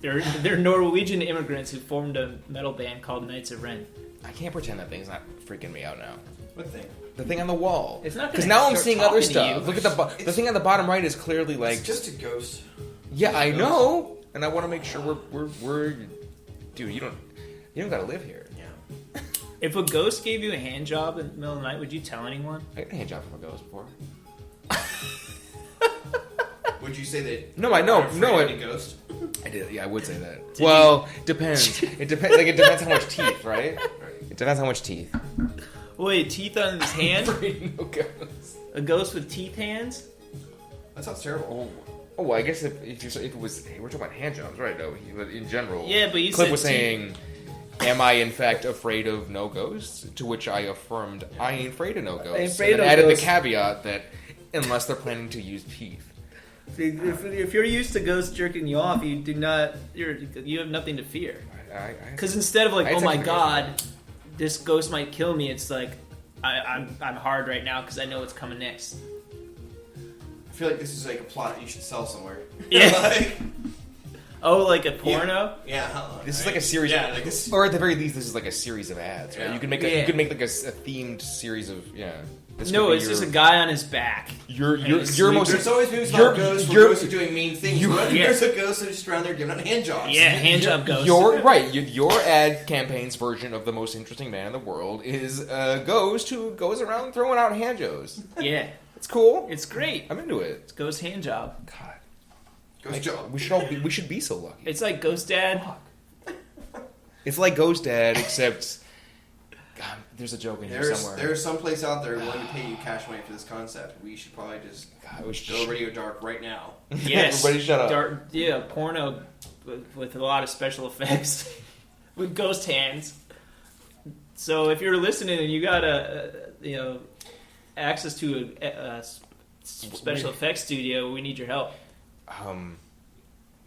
[SPEAKER 1] They're Norwegian immigrants who formed a metal band called Knights of Ren.
[SPEAKER 2] I can't pretend that thing's not freaking me out now.
[SPEAKER 3] What thing?
[SPEAKER 2] The thing on the wall.
[SPEAKER 1] It's not
[SPEAKER 2] because now I'm
[SPEAKER 1] start
[SPEAKER 2] seeing other
[SPEAKER 1] talking to you.
[SPEAKER 2] stuff. Look at the thing on the bottom right is clearly like
[SPEAKER 3] It's just a ghost.
[SPEAKER 2] Yeah, I know, and I want to make sure we're dude. You don't gotta live here.
[SPEAKER 3] Yeah.
[SPEAKER 1] If a ghost gave you a hand job in the middle of the night, would you tell anyone?
[SPEAKER 2] I got a hand job from a ghost before.
[SPEAKER 3] Would you say that?
[SPEAKER 2] No, I know. No,
[SPEAKER 3] a ghost.
[SPEAKER 2] I did. Yeah, I would say that.
[SPEAKER 1] Did
[SPEAKER 2] well, depends. It depends. Like it depends how much teeth, right? It depends how much teeth.
[SPEAKER 1] Wait, teeth on his hand?
[SPEAKER 2] No ghost.
[SPEAKER 1] A ghost with teeth hands?
[SPEAKER 3] That sounds terrible.
[SPEAKER 2] Oh, well, I guess if it was, hey, we're talking about hand jobs, right? No, but in general.
[SPEAKER 1] Yeah, but you
[SPEAKER 2] Cliff
[SPEAKER 1] said
[SPEAKER 2] was
[SPEAKER 1] teeth.
[SPEAKER 2] saying, "Am I in fact afraid of no ghosts?" To which I affirmed, "I ain't afraid of no ghosts."
[SPEAKER 1] ain't afraid
[SPEAKER 2] and
[SPEAKER 1] of
[SPEAKER 2] added
[SPEAKER 1] ghosts.
[SPEAKER 2] the caveat that unless they're planning to use teeth.
[SPEAKER 1] If you're used to ghosts jerking you off, you do not. You have nothing to fear. Because instead of like, oh my god, this ghost might kill me, it's like I'm hard right now because I know what's coming next.
[SPEAKER 3] I feel like this is like a plot that you should sell somewhere.
[SPEAKER 1] Yeah.
[SPEAKER 3] Like,
[SPEAKER 1] Like a porno.
[SPEAKER 3] yeah.
[SPEAKER 2] This is like a series,
[SPEAKER 3] like this.
[SPEAKER 2] or at the very least, this is like a series of ads. Right?
[SPEAKER 3] Yeah.
[SPEAKER 2] You can make like a themed series of This
[SPEAKER 1] No,
[SPEAKER 2] could be
[SPEAKER 1] it's just a guy on his back.
[SPEAKER 2] Your
[SPEAKER 1] he's
[SPEAKER 2] most.
[SPEAKER 3] There's always movies about ghosts where ghosts are doing mean things.
[SPEAKER 2] Yeah.
[SPEAKER 3] There's a ghost that's just around there giving out hand jobs.
[SPEAKER 1] Yeah, hand job ghost.
[SPEAKER 2] Your right. Your ad campaign's version of the most interesting man in the world is a ghost who goes around throwing out hand jobs.
[SPEAKER 1] Yeah,
[SPEAKER 2] It's cool.
[SPEAKER 1] it's great.
[SPEAKER 2] I'm into it.
[SPEAKER 1] It's ghost hand job.
[SPEAKER 2] God,
[SPEAKER 3] Ghost job.
[SPEAKER 2] we should be so lucky.
[SPEAKER 1] It's like Ghost Dad.
[SPEAKER 2] It's like Ghost Dad, except God, there's a joke in here somewhere.
[SPEAKER 3] There's some place out there willing to pay you cash money for this concept. We should probably just go Radio Dark right now.
[SPEAKER 1] Yes.
[SPEAKER 2] Everybody shut up.
[SPEAKER 1] Porno with a lot of special effects with ghost hands. So if you're listening and you got access to a special effects studio, we need your help.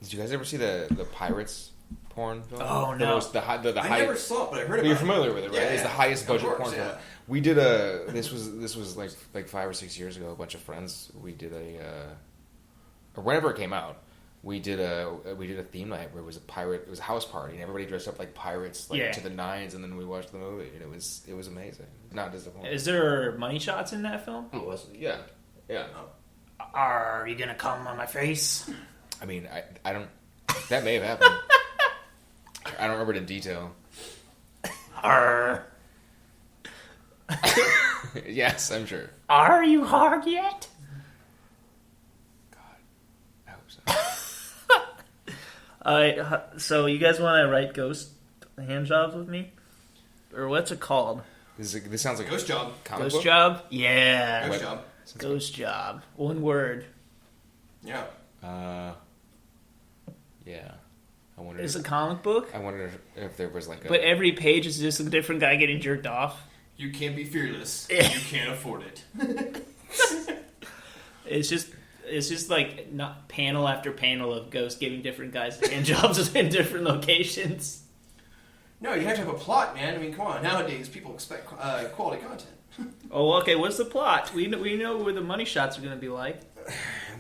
[SPEAKER 2] Did you guys ever see the Pirates porn film?
[SPEAKER 1] Oh, no.
[SPEAKER 3] I never saw it, but I heard about it.
[SPEAKER 2] You're familiar with it, right?
[SPEAKER 3] Yeah,
[SPEAKER 2] It's the highest
[SPEAKER 3] of
[SPEAKER 2] budget
[SPEAKER 3] course,
[SPEAKER 2] porn film.
[SPEAKER 3] yeah.
[SPEAKER 2] We did this was like 5 or 6 years ago. A bunch of friends. We did or whenever it came out, we did a theme night where it was a house party, and everybody dressed up like pirates, to the nines, and then we watched the movie, and it was amazing. Not disappointing.
[SPEAKER 1] Is there money shots in that film?
[SPEAKER 2] Oh, yeah.
[SPEAKER 1] Are you gonna come on my face?
[SPEAKER 2] I mean, I don't. That may have happened. I don't remember it in detail.
[SPEAKER 1] Arr.
[SPEAKER 2] Yes, I'm sure.
[SPEAKER 1] Are you hard yet?
[SPEAKER 2] God, I hope so.
[SPEAKER 1] Alright, so you guys want to write ghost hand jobs with me? Or what's it called?
[SPEAKER 2] This sounds like
[SPEAKER 3] Ghost
[SPEAKER 2] a
[SPEAKER 3] job.
[SPEAKER 2] comic
[SPEAKER 1] Ghost
[SPEAKER 2] book?
[SPEAKER 1] job? Yeah.
[SPEAKER 3] Ghost job.
[SPEAKER 1] Ghost job. One word.
[SPEAKER 3] Yeah.
[SPEAKER 2] Yeah. I wonder.
[SPEAKER 1] It's a comic book,
[SPEAKER 2] I wonder if there was like a.
[SPEAKER 1] but every page is just a different guy getting jerked off.
[SPEAKER 3] You can't be fearless. You can't afford it.
[SPEAKER 1] It's just like not panel after panel of ghosts giving different guys hand jobs in different locations.
[SPEAKER 3] No, you have to have a plot, man. I mean, come on. Nowadays, people expect quality content.
[SPEAKER 1] Oh, okay. What's the plot? We know where the money shots are going to be like.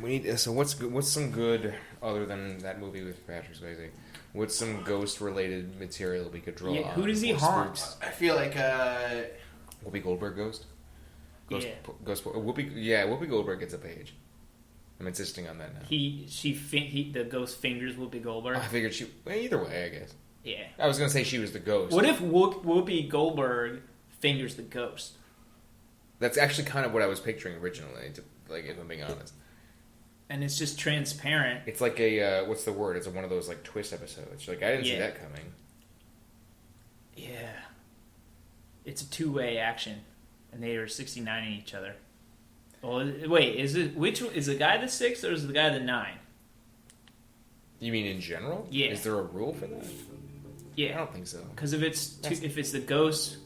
[SPEAKER 2] We need. So what's some good other than that movie with Patrick Swayze? What's some ghost related material we could draw on?
[SPEAKER 1] Who does he
[SPEAKER 2] Or
[SPEAKER 1] haunt?
[SPEAKER 2] spooks?
[SPEAKER 3] I feel like
[SPEAKER 2] Whoopi Goldberg ghost.
[SPEAKER 1] Yeah.
[SPEAKER 2] Whoopi Goldberg gets a page. I'm insisting on that now.
[SPEAKER 1] The ghost fingers Whoopi Goldberg.
[SPEAKER 2] I figured either way, I guess.
[SPEAKER 1] Yeah.
[SPEAKER 2] I was gonna say she was the ghost.
[SPEAKER 1] What if Whoopi Goldberg fingers the ghost?
[SPEAKER 2] That's actually kind of what I was picturing originally. If I'm being honest.
[SPEAKER 1] And it's just transparent.
[SPEAKER 2] It's like a what's the word? It's one of those like twist episodes. Like I didn't see that coming.
[SPEAKER 1] Yeah. It's a two-way action, and they are 69ing each other. Well, wait, is the guy the 6 or is the guy the 9?
[SPEAKER 2] You mean in general?
[SPEAKER 1] Yeah.
[SPEAKER 2] Is there a rule for that?
[SPEAKER 1] Yeah.
[SPEAKER 2] I don't think so.
[SPEAKER 1] Because if it's the ghost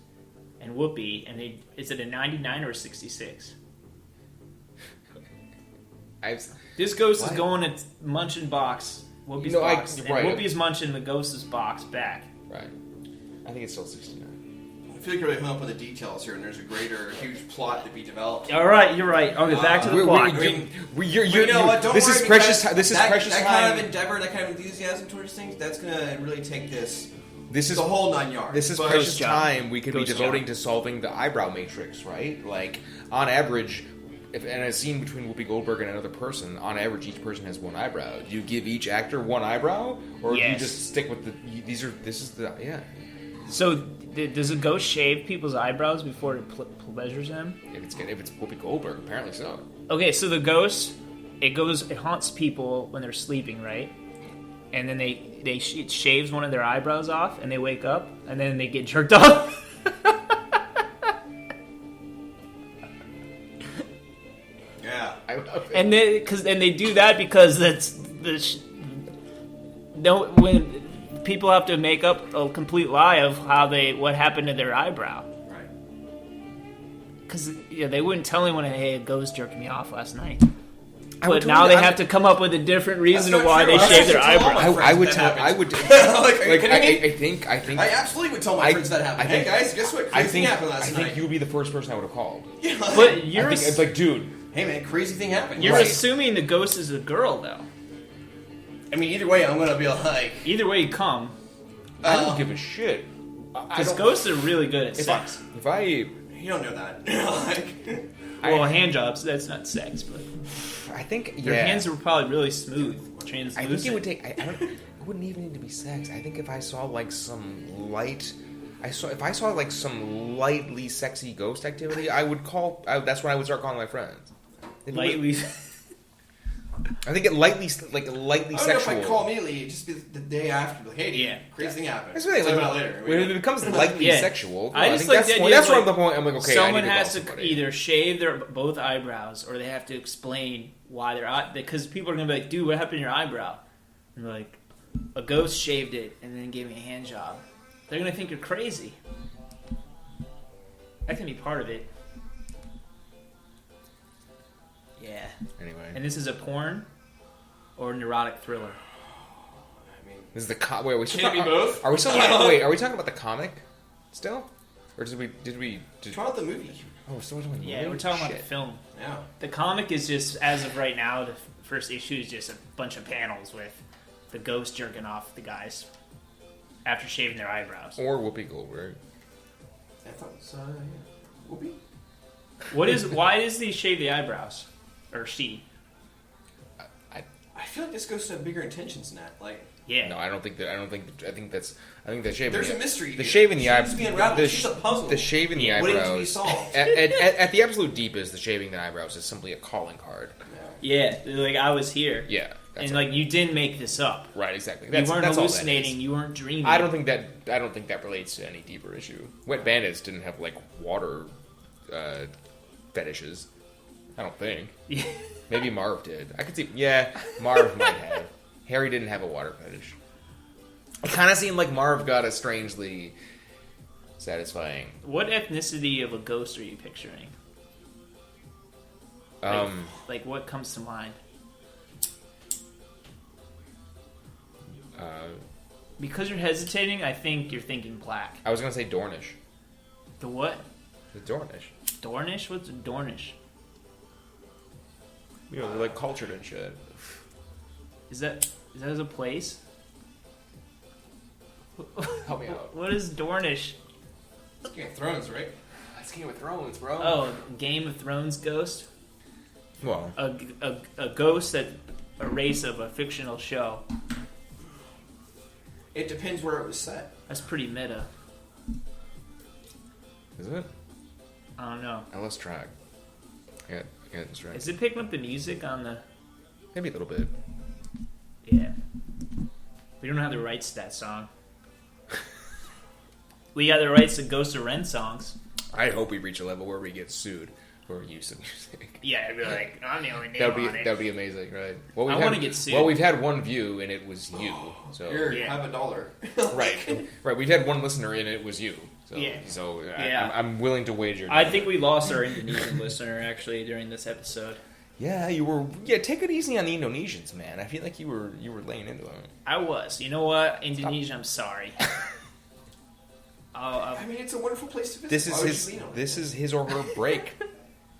[SPEAKER 1] and Whoopi, and is it a 99 or a 66? This ghost is going at munching box. Whoopi's box. And Whoopi's munching the ghost's box back.
[SPEAKER 2] Right. I think it's still 69.
[SPEAKER 3] I feel like you're really hung up on the details here, and there's a huge plot to be developed.
[SPEAKER 1] All right, you're right. Okay, back to the plot.
[SPEAKER 3] You know what? Don't
[SPEAKER 2] this
[SPEAKER 3] worry,
[SPEAKER 2] is precious. This is
[SPEAKER 3] that,
[SPEAKER 2] precious
[SPEAKER 3] that
[SPEAKER 2] time.
[SPEAKER 3] kind of endeavor, that kind of enthusiasm towards things, that's gonna really take this.
[SPEAKER 2] This is
[SPEAKER 3] the whole 9 yards.
[SPEAKER 2] This is
[SPEAKER 3] but
[SPEAKER 2] precious time we could be devoting
[SPEAKER 1] job.
[SPEAKER 2] to solving the eyebrow matrix, right? Like on average, in a scene between Whoopi Goldberg and another person, on average, each person has one eyebrow. Do you give each actor one eyebrow, or do you just stick with the?
[SPEAKER 1] So, does a ghost shave people's eyebrows before it pleasures them?
[SPEAKER 2] If it's Whoopi Goldberg, apparently so.
[SPEAKER 1] Okay, so the ghost, it haunts people when they're sleeping, right? And then it shaves one of their eyebrows off, and they wake up, and then they get jerked off.
[SPEAKER 3] Yeah,
[SPEAKER 2] I love it.
[SPEAKER 1] And they do that because when people have to make up a complete lie of what happened to their eyebrow.
[SPEAKER 3] right.
[SPEAKER 1] Because they wouldn't tell anyone, hey, a ghost jerked me off last night. But now they have to come up with a different reason of why they shaved their eyebrow.
[SPEAKER 2] I would tell. I
[SPEAKER 3] absolutely would tell my friends that happened. Hey guys, guess what? Crazy thing happened last night.
[SPEAKER 2] I think you would be the first person I would have called.
[SPEAKER 3] Yeah,
[SPEAKER 1] But
[SPEAKER 2] it's like, dude.
[SPEAKER 3] Hey man, crazy thing happened.
[SPEAKER 1] You're assuming the ghost is a girl, though.
[SPEAKER 3] I mean, either way, I'm gonna be like.
[SPEAKER 1] Either way you come.
[SPEAKER 2] I don't give a shit.
[SPEAKER 1] Because ghosts are really good at sex.
[SPEAKER 3] You don't know that.
[SPEAKER 1] Hand jobs, that's not sex, but
[SPEAKER 2] I think
[SPEAKER 1] their hands were probably really smooth, translucent.
[SPEAKER 2] I think it would take. It wouldn't even need to be sex. I think if I saw like some lightly sexy ghost activity, I would call. That's when I would start calling my friends.
[SPEAKER 1] Lightly.
[SPEAKER 2] I think lightly sexual.
[SPEAKER 3] I don't know if I call immediately. It'd just be the day after. Like, hey, crazy thing happened.
[SPEAKER 2] That's really
[SPEAKER 3] about later.
[SPEAKER 2] When it becomes lightly sexual,
[SPEAKER 1] I just
[SPEAKER 2] think
[SPEAKER 1] like
[SPEAKER 2] that's where the point. I'm like, okay,
[SPEAKER 1] someone
[SPEAKER 2] I need
[SPEAKER 1] has
[SPEAKER 2] to
[SPEAKER 1] either shave both eyebrows, or they have to explain why because people are gonna be like, dude, what happened to your eyebrow? And they're like, a ghost shaved it and then gave me a hand job. They're gonna think you're crazy. That can be part of it. Yeah.
[SPEAKER 2] Anyway.
[SPEAKER 1] And this is a porn or neurotic thriller?
[SPEAKER 3] I mean,
[SPEAKER 2] This is the wait.
[SPEAKER 3] Can it be both?
[SPEAKER 2] Are we still? Wait. Are we talking about the comic still, or did we?
[SPEAKER 3] Talk about the movie.
[SPEAKER 2] Oh, we're still talking about the movie?
[SPEAKER 1] Yeah, we're talking about the film.
[SPEAKER 3] Yeah.
[SPEAKER 1] The comic is just, as of right now, the first issue is just a bunch of panels with the ghost jerking off the guys after shaving their eyebrows.
[SPEAKER 2] Or Whoopi Goldberg.
[SPEAKER 3] I thought it was Whoopi.
[SPEAKER 1] Why does he shave the eyebrows, or she?
[SPEAKER 3] I feel like this goes to bigger intentions than that. Like,
[SPEAKER 1] yeah.
[SPEAKER 2] No, I think that shaving.
[SPEAKER 3] There's a mystery.
[SPEAKER 2] The shaving the eyebrows.
[SPEAKER 3] She's a puzzle.
[SPEAKER 2] The shaving the
[SPEAKER 3] waiting to be
[SPEAKER 2] eyebrows.
[SPEAKER 3] solved.
[SPEAKER 2] At the absolute deepest, the shaving the eyebrows is simply a calling card.
[SPEAKER 1] Yeah, like I was here.
[SPEAKER 2] Yeah,
[SPEAKER 1] and like you didn't make this up.
[SPEAKER 2] Right, exactly.
[SPEAKER 1] You weren't hallucinating. You weren't dreaming.
[SPEAKER 2] I don't think that relates to any deeper issue. Wet Bandits didn't have like water fetishes. I don't think.
[SPEAKER 1] Yeah.
[SPEAKER 2] Maybe Marv did. I could see. Yeah, Marv might have. Harry didn't have a water fetish. It kind of seemed like Marv got a strangely satisfying.
[SPEAKER 1] What ethnicity of a ghost are you picturing? Like what comes to mind? Because you're hesitating, I think you're thinking black.
[SPEAKER 2] I was gonna say Dornish.
[SPEAKER 1] The what?
[SPEAKER 2] The Dornish.
[SPEAKER 1] Dornish? What's a Dornish?
[SPEAKER 2] You know, they're like cultured and shit.
[SPEAKER 1] Is that a place?
[SPEAKER 2] Help me out.
[SPEAKER 1] What is Dornish?
[SPEAKER 3] It's Game of Thrones, right?
[SPEAKER 2] That's Game of Thrones, bro.
[SPEAKER 1] Oh, Game of Thrones ghost?
[SPEAKER 2] Well,
[SPEAKER 1] a ghost at a race of a fictional show.
[SPEAKER 3] It depends where it was set.
[SPEAKER 1] That's pretty meta.
[SPEAKER 2] is it?
[SPEAKER 1] I don't know.
[SPEAKER 2] I lost track. I got distracted.
[SPEAKER 1] Is it picking up the music on the...
[SPEAKER 2] Maybe a little bit.
[SPEAKER 1] Yeah. We don't have the rights to that song. We got the rights to Ghost of Ren songs.
[SPEAKER 2] I hope we reach a level where we get sued for use of music.
[SPEAKER 1] Yeah, I'd be like, I'm the only name
[SPEAKER 2] That
[SPEAKER 1] on it.
[SPEAKER 2] would be amazing, right? Well,
[SPEAKER 1] I want to get sued.
[SPEAKER 2] Well, we've had one view, and it was you. So
[SPEAKER 3] Here,
[SPEAKER 1] Yeah.
[SPEAKER 3] have $1.
[SPEAKER 2] right. We've had one listener, and it was you. So,
[SPEAKER 1] Yeah.
[SPEAKER 2] So
[SPEAKER 1] Yeah.
[SPEAKER 2] I'm willing to wager.
[SPEAKER 1] I think we lost our Indonesian listener, actually, during this episode.
[SPEAKER 2] Yeah, you were. Yeah, take it easy on the Indonesians, man. I feel like you were laying into them.
[SPEAKER 1] I was. You know what? Indonesia, I'm sorry.
[SPEAKER 3] I mean, it's a wonderful place to visit.
[SPEAKER 2] This is his or her break.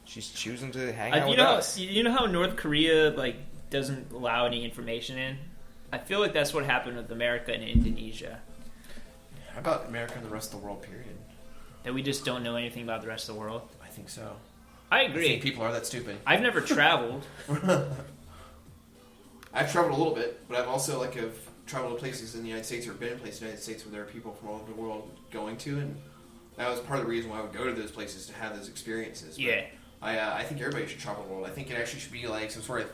[SPEAKER 2] She's choosing to hang out with us.
[SPEAKER 1] You know how North Korea doesn't allow any information in? I feel like that's what happened with America and Indonesia.
[SPEAKER 3] How about America and the rest of the world, period?
[SPEAKER 1] That we just don't know anything about the rest of the world.
[SPEAKER 3] I think so.
[SPEAKER 1] I
[SPEAKER 3] I
[SPEAKER 1] agree.
[SPEAKER 3] think people are that stupid.
[SPEAKER 1] I've never traveled.
[SPEAKER 3] I've traveled a little bit, but I've also have traveled to places in the United States or been in places in the United States where there are people from all over the world going to, and that was part of the reason why I would go to those places to have those experiences. But
[SPEAKER 1] Yeah.
[SPEAKER 3] I think everybody should travel the world. I think it actually should be some sort of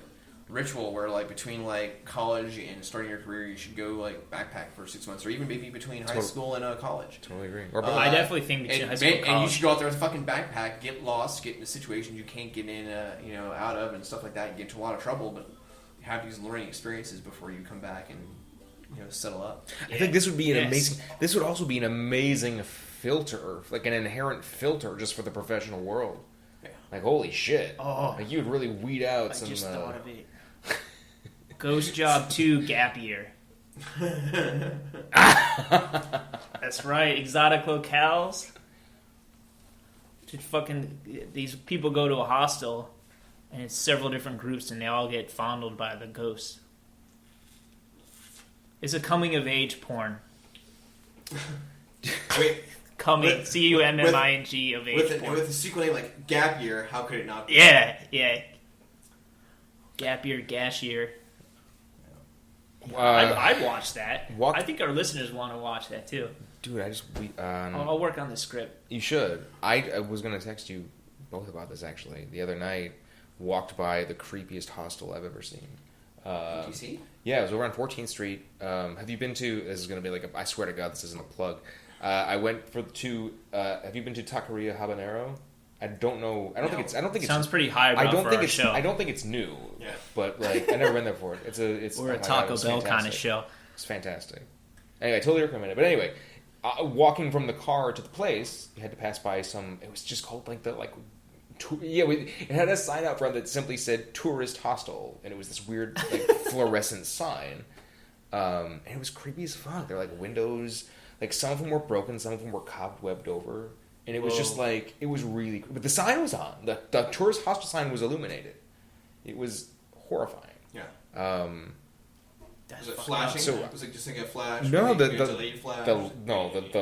[SPEAKER 3] ritual where between college and starting your career, you should go backpack for 6 months, or even maybe between high school and college.
[SPEAKER 2] Totally agree.
[SPEAKER 1] I definitely think between high school and
[SPEAKER 3] and
[SPEAKER 1] college.
[SPEAKER 3] you should go out there with a fucking backpack, get lost, get into situations you can't get in, out of, and stuff like that. And get into a lot of trouble, but have these learning experiences before you come back and settle up.
[SPEAKER 2] I think this would be an
[SPEAKER 1] Yes.
[SPEAKER 2] amazing. This would also be an amazing filter, an inherent filter, just for the professional world.
[SPEAKER 3] Yeah.
[SPEAKER 2] Holy shit!
[SPEAKER 1] Oh.
[SPEAKER 2] You would really weed out
[SPEAKER 1] I
[SPEAKER 2] some.
[SPEAKER 1] just thought of it. Ghost Job 2 Gap Year. That's right, exotic locales. These people go to a hostel, and it's several different groups, and they all get fondled by the ghost. It's a coming of age porn.
[SPEAKER 3] Wait,
[SPEAKER 1] Coming, C-U-M-M-I-N-G of age porn.
[SPEAKER 3] with a sequel name like Gap Year, how could it not be?
[SPEAKER 1] Yeah. Gap Year, Gash Year. I'd watch that. I think our listeners want to watch that too.
[SPEAKER 2] Dude,
[SPEAKER 1] I'll work on the script.
[SPEAKER 2] You should. I was going to text you both about this, actually. The other night, walked by the creepiest hostel I've ever seen.
[SPEAKER 3] Did you see?
[SPEAKER 2] Yeah, it was over on 14th Street. Have you been to... This is going to be I swear to God, this isn't a plug. I went to... have you been to Taqueria Habanero? I don't know. I don't think it's.
[SPEAKER 1] Sounds pretty high.
[SPEAKER 2] I don't think
[SPEAKER 1] it's.
[SPEAKER 2] Show. I don't think it's new.
[SPEAKER 3] Yeah.
[SPEAKER 2] But I never been there before. It's.
[SPEAKER 1] Or a Taco Bell kind of show.
[SPEAKER 2] It's fantastic. Anyway, I totally recommend it. But anyway, walking from the car to the place, you had to pass by some. It was just called it had a sign out front that simply said "Tourist Hostel," and it was this weird fluorescent sign. And it was creepy as fuck. They're windows. Some of them were broken, some of them were cobwebbed over. And it was just it was really... But the sign was on. The tourist hostel sign was illuminated. It was horrifying.
[SPEAKER 3] Yeah.
[SPEAKER 1] Was
[SPEAKER 3] it flashing?
[SPEAKER 2] So,
[SPEAKER 3] was it just a flash?
[SPEAKER 2] No, the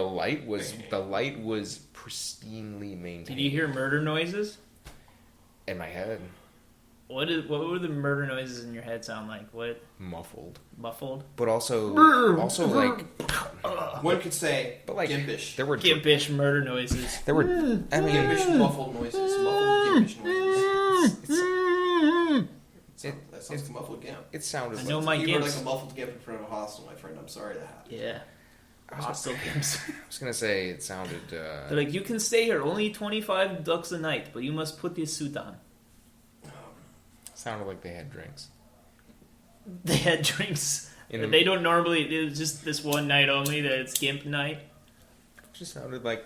[SPEAKER 2] light was pristinely maintained.
[SPEAKER 1] Did you hear murder noises?
[SPEAKER 2] In my head.
[SPEAKER 1] What would the murder noises in your head sound like? What?
[SPEAKER 2] Muffled.
[SPEAKER 1] But
[SPEAKER 2] also
[SPEAKER 3] one could say,
[SPEAKER 2] but
[SPEAKER 3] gimpish.
[SPEAKER 2] There were
[SPEAKER 1] gimpish murder noises.
[SPEAKER 2] There were
[SPEAKER 3] gimpish muffled noises. Muffled gimpish noises. That sounds like a muffled gimp.
[SPEAKER 2] It sounded.
[SPEAKER 1] I know my
[SPEAKER 3] you
[SPEAKER 1] gimps.
[SPEAKER 3] were like a muffled gimp in front of a hostel, my friend. I'm sorry that happened.
[SPEAKER 1] Yeah. Hostel gimps.
[SPEAKER 2] I was gonna say it sounded.
[SPEAKER 1] They're like, you can stay here, only $25 a night, but you must put this suit on.
[SPEAKER 2] Sounded like they had drinks.
[SPEAKER 1] They had drinks. They don't normally. It was just this one night only that it's gimp night.
[SPEAKER 2] It just sounded like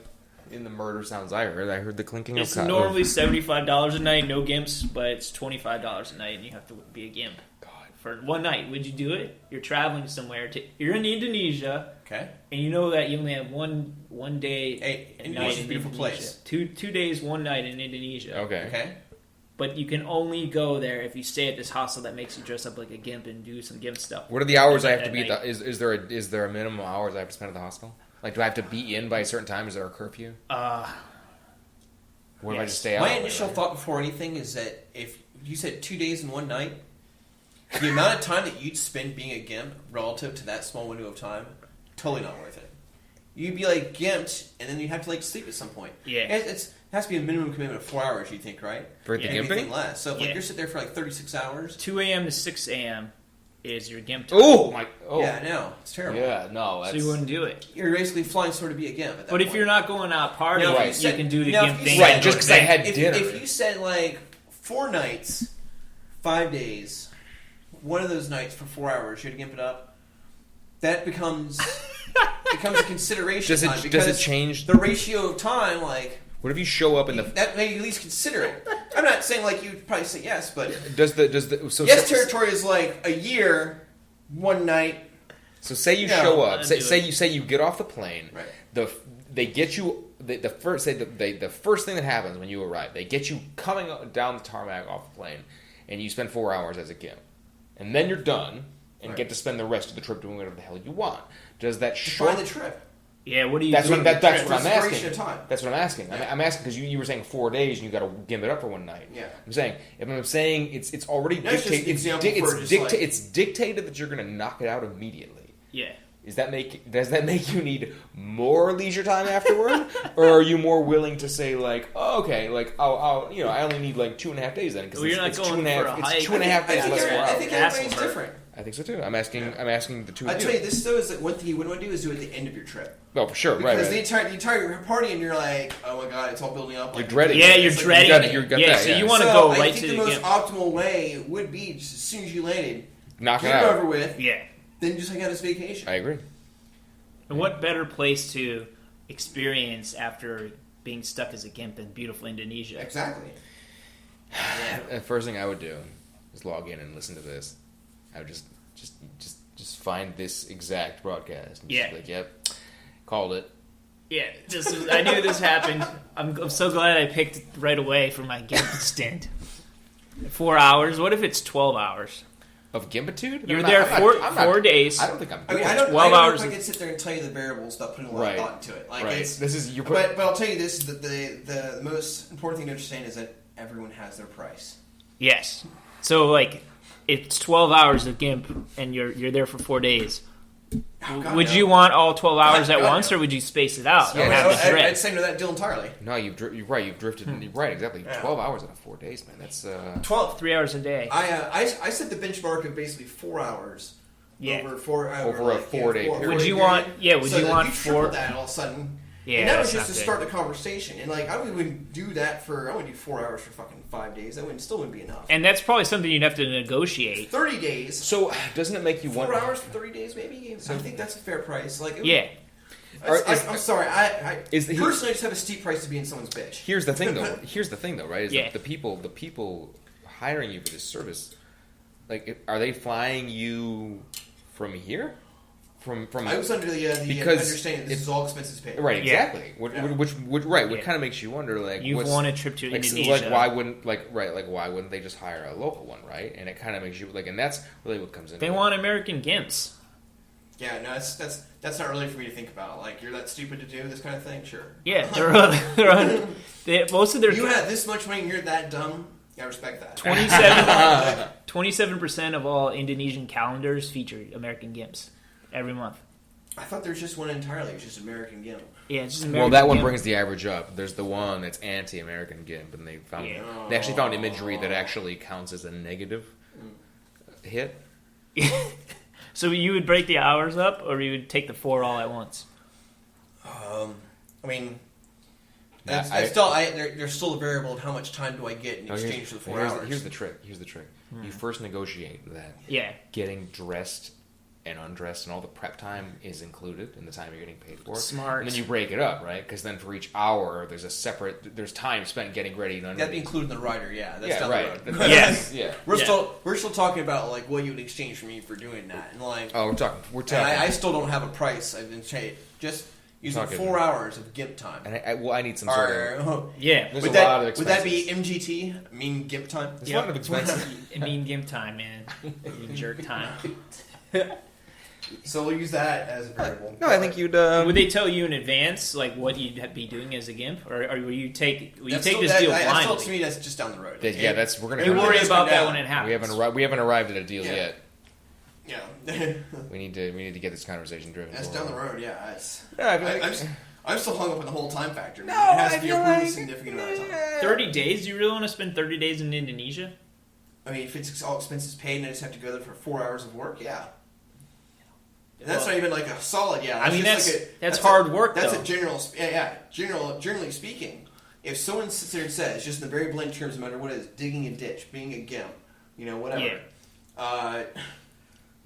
[SPEAKER 2] in the murder sounds I heard the clinking
[SPEAKER 1] it's
[SPEAKER 2] of...
[SPEAKER 1] It's normally $75 a night, no gimps, but it's $25 a night, and you have to be a gimp.
[SPEAKER 2] God.
[SPEAKER 1] For one night, would you do it? You're traveling somewhere. You're in Indonesia.
[SPEAKER 3] Okay.
[SPEAKER 1] And you know that you only have one day.
[SPEAKER 3] Hey,
[SPEAKER 1] Indonesia's
[SPEAKER 3] a beautiful place.
[SPEAKER 1] 2 days, 1 night in Indonesia.
[SPEAKER 2] Okay.
[SPEAKER 1] But you can only go there if you stay at this hostel that makes you dress up like a gimp and do some gimp stuff.
[SPEAKER 2] What are the hours I have to be? Is there a minimum hours I have to spend at the hostel? Do I have to be in by a certain time? Is there a curfew? What if I just stay out?
[SPEAKER 3] My initial thought before anything is that if you said 2 days and 1 night, the amount of time that you'd spend being a GIMP relative to that small window of time, totally not worth it. You'd be like gimped, and then you'd have to like sleep at some point.
[SPEAKER 1] Yeah.
[SPEAKER 3] It has to be a minimum commitment of 4 hours, you think, right?
[SPEAKER 2] For the
[SPEAKER 3] Anything
[SPEAKER 2] gimping?
[SPEAKER 3] less. So if like, you're sitting there for like 36 hours.
[SPEAKER 1] 2 a.m. to 6 a.m. is your GIMP time.
[SPEAKER 2] Oh my! Oh.
[SPEAKER 3] Yeah, I know. It's terrible.
[SPEAKER 2] Yeah, no.
[SPEAKER 1] So you wouldn't do it.
[SPEAKER 3] You're basically flying sort of be a GIMP at that
[SPEAKER 1] But
[SPEAKER 3] point.
[SPEAKER 1] if you're not going out partying,
[SPEAKER 2] Right.
[SPEAKER 1] you can do the
[SPEAKER 3] Now,
[SPEAKER 1] GIMP
[SPEAKER 3] if you
[SPEAKER 1] thing.
[SPEAKER 3] said-
[SPEAKER 2] Right, just because I had dinner.
[SPEAKER 3] If you said like 4 nights, 5 days, one of those nights for 4 hours, you'd gimp it up. That becomes a consideration.
[SPEAKER 2] Does it change
[SPEAKER 3] the ratio of time? Like,
[SPEAKER 2] what if you show up in the?
[SPEAKER 3] that may at least consider it. I'm not saying like you'd probably say yes, but
[SPEAKER 2] Does the so
[SPEAKER 3] yes territory is like a year, 1 night.
[SPEAKER 2] So say you
[SPEAKER 3] No,
[SPEAKER 2] show up.
[SPEAKER 1] do
[SPEAKER 2] Say you get off the plane.
[SPEAKER 3] Right.
[SPEAKER 2] They get you the first the first thing that happens when you arrive. They get you coming down the tarmac off the plane, and you spend 4 hours as a GIMP, and then you're done and get to spend the rest of the trip doing whatever the hell you want. Does that
[SPEAKER 3] Define the trip?
[SPEAKER 1] Yeah, what do you
[SPEAKER 2] That's
[SPEAKER 1] do?
[SPEAKER 2] what I'm
[SPEAKER 3] What's the
[SPEAKER 2] asking.
[SPEAKER 3] duration of time?
[SPEAKER 2] That's what I'm asking.
[SPEAKER 3] Yeah.
[SPEAKER 2] I'm asking because you were saying 4 days and you got to gimp it up for 1 night.
[SPEAKER 3] Yeah.
[SPEAKER 2] I'm saying it's already
[SPEAKER 3] That's just
[SPEAKER 2] dictated.
[SPEAKER 3] an example for just like-
[SPEAKER 2] It's dictated that you're going to knock it out immediately.
[SPEAKER 1] Yeah.
[SPEAKER 2] Does that make you need more leisure time afterward, or are you more willing to say like, oh, okay, like I'll I only need like 2.5 days then because
[SPEAKER 1] Well, you're not
[SPEAKER 2] it's
[SPEAKER 1] going
[SPEAKER 2] 2.5
[SPEAKER 1] for a hike.
[SPEAKER 2] it's 2.5 days less 4
[SPEAKER 3] I
[SPEAKER 2] hours.
[SPEAKER 3] think everybody's different.
[SPEAKER 2] I think so too. I'm asking the two of
[SPEAKER 3] I
[SPEAKER 2] you.
[SPEAKER 3] tell you, this though is that one thing you wouldn't want to do is do it at the end of your trip.
[SPEAKER 2] Oh, for sure,
[SPEAKER 3] Because
[SPEAKER 2] right.
[SPEAKER 3] the entire party, and you're like, oh my god, it's all building up.
[SPEAKER 2] You're
[SPEAKER 3] Like,
[SPEAKER 2] dreading
[SPEAKER 1] Yeah,
[SPEAKER 2] it.
[SPEAKER 1] you're
[SPEAKER 3] It's like
[SPEAKER 1] dreading
[SPEAKER 2] you
[SPEAKER 1] it.
[SPEAKER 2] got
[SPEAKER 1] Yeah,
[SPEAKER 2] that,
[SPEAKER 1] so
[SPEAKER 2] yeah.
[SPEAKER 1] you want to
[SPEAKER 3] So
[SPEAKER 1] go
[SPEAKER 3] I
[SPEAKER 1] right
[SPEAKER 3] think
[SPEAKER 1] to
[SPEAKER 3] the
[SPEAKER 1] the
[SPEAKER 3] most
[SPEAKER 1] GIMP.
[SPEAKER 3] optimal way would be just as soon as you landed,
[SPEAKER 2] Knock it
[SPEAKER 3] get it
[SPEAKER 2] out.
[SPEAKER 3] over with,
[SPEAKER 1] Yeah.
[SPEAKER 3] then just hang out as vacation.
[SPEAKER 2] I agree.
[SPEAKER 1] And what better place to experience after being stuck as a GIMP than beautiful Indonesia?
[SPEAKER 3] Exactly.
[SPEAKER 2] The first thing I would do is log in and listen to this. I would just find this exact broadcast. And
[SPEAKER 1] Yeah.
[SPEAKER 2] Just be like, yep, called it.
[SPEAKER 1] Yeah, I knew this happened. I'm so glad I picked it right away for my GIMP stint. 4 hours. What if it's 12 hours?
[SPEAKER 2] Of Gimpitude?
[SPEAKER 1] You were there 4 days.
[SPEAKER 2] I don't think I'm
[SPEAKER 3] I
[SPEAKER 2] doing
[SPEAKER 3] mean, I
[SPEAKER 2] it.
[SPEAKER 3] don't
[SPEAKER 1] 12
[SPEAKER 3] know
[SPEAKER 1] hours
[SPEAKER 3] if I
[SPEAKER 1] of-
[SPEAKER 3] could sit there and tell you the variables without putting a lot
[SPEAKER 2] Right.
[SPEAKER 3] of thought into it. Like,
[SPEAKER 2] Right.
[SPEAKER 3] it's,
[SPEAKER 2] This is you're
[SPEAKER 3] but I'll tell you this: that the most important thing to understand is that everyone has their price.
[SPEAKER 1] Yes. So like, it's 12 hours of GIMP, and you're there for 4 days.
[SPEAKER 3] Oh, God,
[SPEAKER 1] Would
[SPEAKER 3] no.
[SPEAKER 1] you want all 12 hours at
[SPEAKER 3] God,
[SPEAKER 1] once,
[SPEAKER 3] no.
[SPEAKER 1] or would you space it out?
[SPEAKER 2] Yeah,
[SPEAKER 1] and have the
[SPEAKER 3] I'd
[SPEAKER 1] dread?
[SPEAKER 3] say no to that deal entirely.
[SPEAKER 2] No, you're right. You've drifted. You're right, exactly.
[SPEAKER 3] Yeah.
[SPEAKER 2] 12 hours out of 4 days, man. That's
[SPEAKER 3] 12.
[SPEAKER 1] 3 hours a day.
[SPEAKER 3] I set the benchmark of basically 4 hours.
[SPEAKER 1] Yeah.
[SPEAKER 3] Over
[SPEAKER 2] Over a 4-day period.
[SPEAKER 1] Would you want? Yeah. Would
[SPEAKER 3] so
[SPEAKER 1] you
[SPEAKER 3] that
[SPEAKER 1] want
[SPEAKER 3] you triple
[SPEAKER 1] 4?
[SPEAKER 3] that all of a sudden?
[SPEAKER 1] Yeah.
[SPEAKER 3] And that was
[SPEAKER 1] that's
[SPEAKER 3] just to
[SPEAKER 1] not
[SPEAKER 3] start the conversation. And like, I wouldn't even do that for. I wouldn't do 4 hours for fucking 5 days. That still wouldn't be enough.
[SPEAKER 1] And that's probably something you'd have to negotiate.
[SPEAKER 3] 30 days.
[SPEAKER 2] so. Doesn't it make you
[SPEAKER 3] 4
[SPEAKER 2] wonder?
[SPEAKER 3] hours for 30 days, maybe. I think that's a fair price. Like,
[SPEAKER 1] Yeah.
[SPEAKER 3] I'm sorry. I
[SPEAKER 2] Is the-
[SPEAKER 3] personally just have a steep price to be in someone's bitch.
[SPEAKER 2] Here's the thing, though. Right? Is
[SPEAKER 1] Yeah.
[SPEAKER 2] that the people hiring you for this service, like, are they flying you from here? From
[SPEAKER 3] I was under the
[SPEAKER 2] Because
[SPEAKER 3] understanding this is all expenses paid.
[SPEAKER 2] right,
[SPEAKER 1] Yeah.
[SPEAKER 2] exactly. Which
[SPEAKER 1] Yeah.
[SPEAKER 2] what kind of makes you wonder, like,
[SPEAKER 1] You've
[SPEAKER 2] what's,
[SPEAKER 1] won a trip to
[SPEAKER 2] like,
[SPEAKER 1] Indonesia.
[SPEAKER 2] like why wouldn't why wouldn't they just hire a local one, right? And it kind of makes you like, and that's really what comes in.
[SPEAKER 1] They want American GIMPs.
[SPEAKER 3] Yeah, no, that's not really for me to think about. Like, you're that stupid to do this kind of thing? Sure.
[SPEAKER 1] Yeah, most of their
[SPEAKER 3] You have this much money and you're that dumb? I respect that.
[SPEAKER 1] 27% of all Indonesian calendars feature American GIMPs every month.
[SPEAKER 3] I thought there was just one entirely. It was just American GIMP.
[SPEAKER 1] Yeah, it's just
[SPEAKER 2] Well,
[SPEAKER 1] American
[SPEAKER 2] that one
[SPEAKER 1] GIMP.
[SPEAKER 2] brings the average up. There's the one that's anti-American GIMP, and they actually found imagery that actually counts as a negative hit.
[SPEAKER 1] So you would break the hours up, or you would take the 4 all at once?
[SPEAKER 3] I mean,
[SPEAKER 2] Nah,
[SPEAKER 3] there's still a variable of how much time do I get in
[SPEAKER 2] No,
[SPEAKER 3] exchange for the 4 hours.
[SPEAKER 2] Here's the trick. You first negotiate that
[SPEAKER 1] Yeah.
[SPEAKER 2] getting dressed and undressed and all the prep time is included in the time you're getting paid for.
[SPEAKER 1] Smart.
[SPEAKER 2] And then you break it up, right? Because then for each hour, there's time spent getting ready and
[SPEAKER 3] That'd be included in the rider, yeah. That's
[SPEAKER 2] yeah,
[SPEAKER 3] down
[SPEAKER 2] right.
[SPEAKER 3] the road.
[SPEAKER 1] Yes.
[SPEAKER 2] Yeah.
[SPEAKER 3] We're still talking about like what you would exchange for me for doing that, and like
[SPEAKER 2] Oh, we're talking.
[SPEAKER 3] and I still don't have a price. I've been just using
[SPEAKER 2] Talking.
[SPEAKER 3] 4 hours of GIMP time.
[SPEAKER 2] And I need some sort of.
[SPEAKER 3] Or,
[SPEAKER 1] Yeah.
[SPEAKER 2] There's
[SPEAKER 3] would
[SPEAKER 2] a lot of
[SPEAKER 3] would that
[SPEAKER 2] expenses.
[SPEAKER 3] be MGT? I mean GIMP time.
[SPEAKER 2] There's a lot of expenses.
[SPEAKER 1] I mean GIMP time, man. You jerk time.
[SPEAKER 3] So we'll use that as a variable.
[SPEAKER 2] No, I think you'd.
[SPEAKER 1] Would they tell you in advance like what you'd be doing as a GIMP, or will you take this deal blindly?
[SPEAKER 3] Still, to me, that's just down the road.
[SPEAKER 2] Okay? Yeah, we're gonna.
[SPEAKER 1] You worry about that when it happens.
[SPEAKER 2] We haven't arrived at a deal yet.
[SPEAKER 3] Yeah.
[SPEAKER 2] we need to get this conversation driven.
[SPEAKER 3] That's down the road. Yeah. I'm still hung up on the whole time factor.
[SPEAKER 2] No,
[SPEAKER 3] it has to be
[SPEAKER 2] a
[SPEAKER 3] significant amount of time.
[SPEAKER 1] 30 days? Do you really want to spend 30 days in Indonesia?
[SPEAKER 3] I mean, if it's all expenses paid and I just have to go there for 4 hours of work, yeah. And that's not even like a solid, yeah.
[SPEAKER 1] That's hard work,
[SPEAKER 3] That's
[SPEAKER 1] though.
[SPEAKER 3] Generally speaking, if someone sits there and says, just in the very blunt terms, no matter what it is, digging a ditch, being a GIMP, whatever,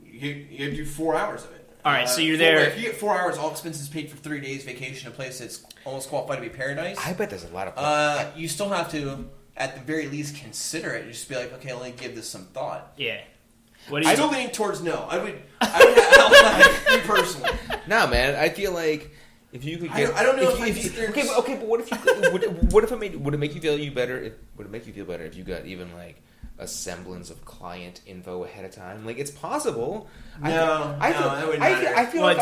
[SPEAKER 3] you do 4 hours of it.
[SPEAKER 1] All right, so you're there.
[SPEAKER 3] If you get 4 hours, all expenses paid for 3 days vacation, a place that's almost qualified to be paradise.
[SPEAKER 2] I bet there's a lot of.
[SPEAKER 3] You still have to, at the very least, consider it. Just be like, okay, let me give this some thought.
[SPEAKER 1] Yeah.
[SPEAKER 3] I'm still leaning towards no. I would have me personally.
[SPEAKER 2] No, man. I feel like if you could get.
[SPEAKER 3] I don't know
[SPEAKER 2] Okay, but what if you? Would it make you feel better? Would it make you feel better if you got even like a semblance of client info ahead of time? Like, it's possible.
[SPEAKER 3] I
[SPEAKER 2] feel like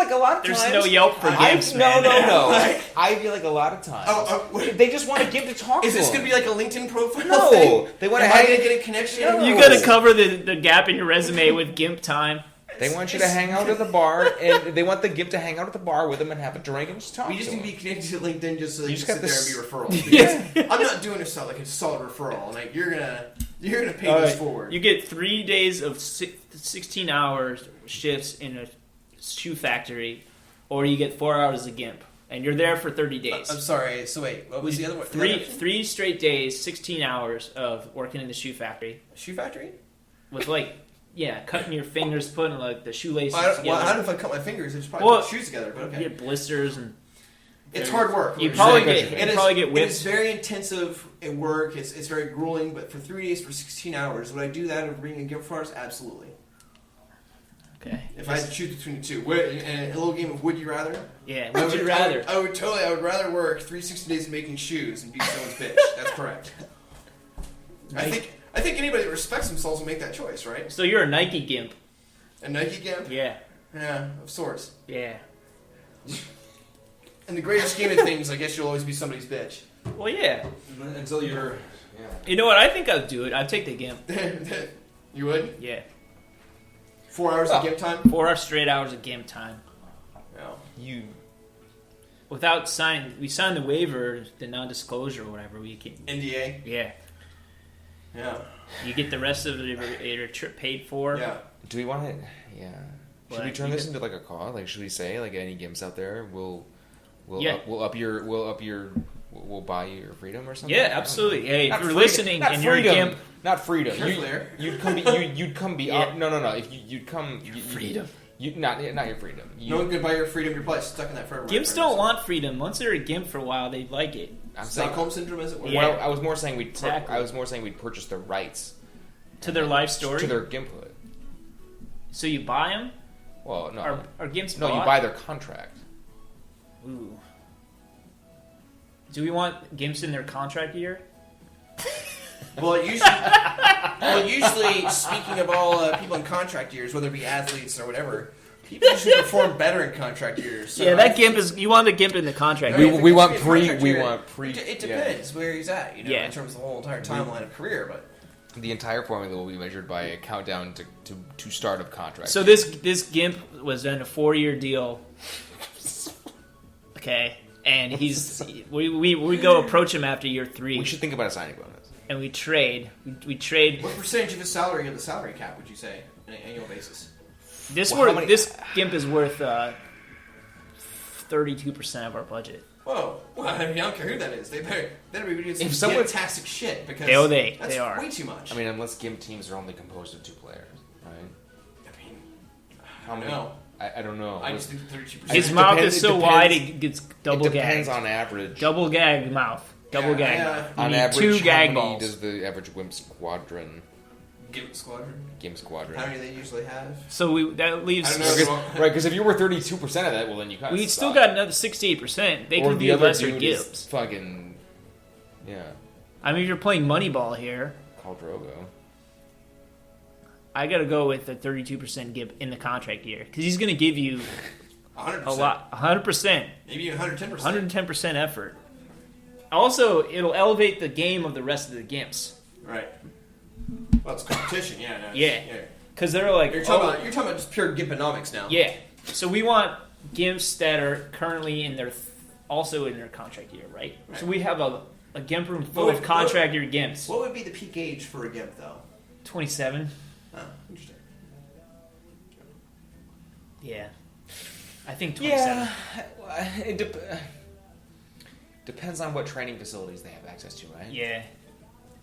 [SPEAKER 2] a lot of times
[SPEAKER 1] there's no Yelp for GIMPs, man.
[SPEAKER 2] No. I feel like a lot of times they just want to give to talk.
[SPEAKER 3] Is this going to be like a LinkedIn profile?
[SPEAKER 2] No,
[SPEAKER 3] thing?
[SPEAKER 2] they want to.
[SPEAKER 3] Am I going to get a connection?
[SPEAKER 2] No.
[SPEAKER 1] You got to cover the gap in your resume with GIMP time.
[SPEAKER 2] They want you to hang out at the bar, and they want the GIMP to hang out at the bar with them and have a drink and just talk.
[SPEAKER 3] We just need to be connected to LinkedIn just so they can sit there and be referrals.
[SPEAKER 1] Yeah.
[SPEAKER 3] I'm not doing a solid referral. Like you're gonna pay this forward.
[SPEAKER 1] You get 3 days of 16 hours shifts in a shoe factory, or you get 4 hours of GIMP, and you're there for 30 days.
[SPEAKER 3] I'm sorry. So wait, what was the other one?
[SPEAKER 1] Three straight days, 16 hours of working in the shoe factory.
[SPEAKER 3] Shoe factory?
[SPEAKER 1] With cutting your fingers, putting like the shoelaces together.
[SPEAKER 3] Well, I don't know if I cut my fingers. I just probably put shoes together. But okay.
[SPEAKER 1] You get blisters and.
[SPEAKER 3] It's hard work.
[SPEAKER 1] You probably get whipped.
[SPEAKER 3] It's very intensive at work. It's very grueling. But for 3 days for 16 hours, would I do that and bring a GIMP for hours? Absolutely.
[SPEAKER 1] Okay.
[SPEAKER 3] If I had to choose between the two, and a little game of Would You Rather.
[SPEAKER 1] Yeah. Would you rather?
[SPEAKER 3] I would rather work 360 days making shoes and be someone's bitch. That's correct. I think anybody that respects themselves will make that choice, right?
[SPEAKER 1] So you're a Nike GIMP.
[SPEAKER 3] A Nike GIMP?
[SPEAKER 1] Yeah.
[SPEAKER 3] Yeah, of sorts.
[SPEAKER 1] Yeah.
[SPEAKER 3] In the greater scheme of things, I guess you'll always be somebody's bitch.
[SPEAKER 1] Well, yeah.
[SPEAKER 2] Until you're...
[SPEAKER 1] Yeah. You know what? I think I'd do it. I'd take the GIMP.
[SPEAKER 3] You would?
[SPEAKER 1] Yeah.
[SPEAKER 3] 4 hours of GIMP time?
[SPEAKER 1] 4 straight hours of GIMP time.
[SPEAKER 3] Yeah.
[SPEAKER 1] Without signing... We signed the waiver, the non-disclosure or whatever. We can...
[SPEAKER 3] NDA?
[SPEAKER 1] Yeah.
[SPEAKER 3] Yeah.
[SPEAKER 1] You get the rest of your trip paid for.
[SPEAKER 3] Yeah.
[SPEAKER 2] Do we want to... Yeah. Should we turn this into like a call? Like, should we say, like, any GIMPs out there, we'll buy you your freedom or something?
[SPEAKER 1] Yeah, absolutely. Hey, if you're listening and you're a GIMP...
[SPEAKER 2] Not freedom. You'd come be up. No. If you'd come...
[SPEAKER 1] Freedom.
[SPEAKER 2] Not your freedom.
[SPEAKER 3] No one can buy your freedom. You're probably stuck in that forever.
[SPEAKER 1] GIMPs don't want freedom. Once they're a GIMP for a while, they like it.
[SPEAKER 3] Stockholm syndrome, as it were.
[SPEAKER 1] Yeah.
[SPEAKER 2] Well, I was more saying we'd purchase the rights
[SPEAKER 1] to their life story,
[SPEAKER 2] to their GIMPhood.
[SPEAKER 1] So you buy them?
[SPEAKER 2] Well, no.
[SPEAKER 1] Are GIMPs
[SPEAKER 2] no,
[SPEAKER 1] bought?
[SPEAKER 2] you buy their contract.
[SPEAKER 1] Ooh. Do we want GIMPs in their contract year?
[SPEAKER 3] Well, usually, speaking of all people in contract years, whether it be athletes or whatever, people usually perform better in contract years. So
[SPEAKER 1] that GIMP is. You want a GIMP in the contract.
[SPEAKER 2] We want pre.
[SPEAKER 3] It depends where he's at, in terms of the whole entire timeline of career, but.
[SPEAKER 2] The entire formula will be measured by a countdown to start of contract.
[SPEAKER 1] So this GIMP was done a 4-year deal. Okay, and we go approach him after year 3.
[SPEAKER 2] We should think about a signing bonus.
[SPEAKER 1] And we trade. We trade.
[SPEAKER 3] What percentage of his salary of the salary cap would you say on an annual basis?
[SPEAKER 1] This GIMP is worth 32% of our budget.
[SPEAKER 3] Whoa! Well, I don't care who that is. They better be doing some fantastic shit because
[SPEAKER 1] they are
[SPEAKER 3] way too much.
[SPEAKER 2] I mean, unless GIMP teams are only composed of 2 players, right?
[SPEAKER 3] I mean,
[SPEAKER 2] how many? I don't know.
[SPEAKER 3] I just think 32%.
[SPEAKER 1] His mouth is so wide it gets double gagged.
[SPEAKER 2] It depends on average.
[SPEAKER 1] Double gag mouth. Double gag mouth.
[SPEAKER 2] On average,
[SPEAKER 1] 2 gag
[SPEAKER 2] how many
[SPEAKER 1] balls.
[SPEAKER 2] does the average GIMP squadron?
[SPEAKER 3] GIMP squadron.
[SPEAKER 2] How
[SPEAKER 3] many do they usually have?
[SPEAKER 1] So that leaves.
[SPEAKER 2] Right, because if you were 32% of that, well, then you kind of.
[SPEAKER 1] We still got another 68%. They could be lesser GIMPs.
[SPEAKER 2] Fucking. Yeah.
[SPEAKER 1] I mean, if you're playing Moneyball here.
[SPEAKER 2] Khal Drogo.
[SPEAKER 1] I got to go with the 32% GIMP in the contract year because he's going to give you
[SPEAKER 3] 100%.
[SPEAKER 1] a lot, 100%,
[SPEAKER 3] Maybe 110%.
[SPEAKER 1] 110% effort. Also, it'll elevate the game of the rest of the GIMPs.
[SPEAKER 3] Right. Well, it's competition. Yeah. No,
[SPEAKER 1] Yeah. Because they're like,
[SPEAKER 3] You're talking about just pure Gimponomics now.
[SPEAKER 1] Yeah. So we want GIMPs that are currently also in their contract year, right? So we have a GIMP room full of contract year GIMPs.
[SPEAKER 3] What would be the peak age for a GIMP, though?
[SPEAKER 1] 27.
[SPEAKER 3] Oh, interesting.
[SPEAKER 1] Yeah. I think 27.
[SPEAKER 2] Yeah, it depends on what training facilities they have access to, right?
[SPEAKER 1] Yeah.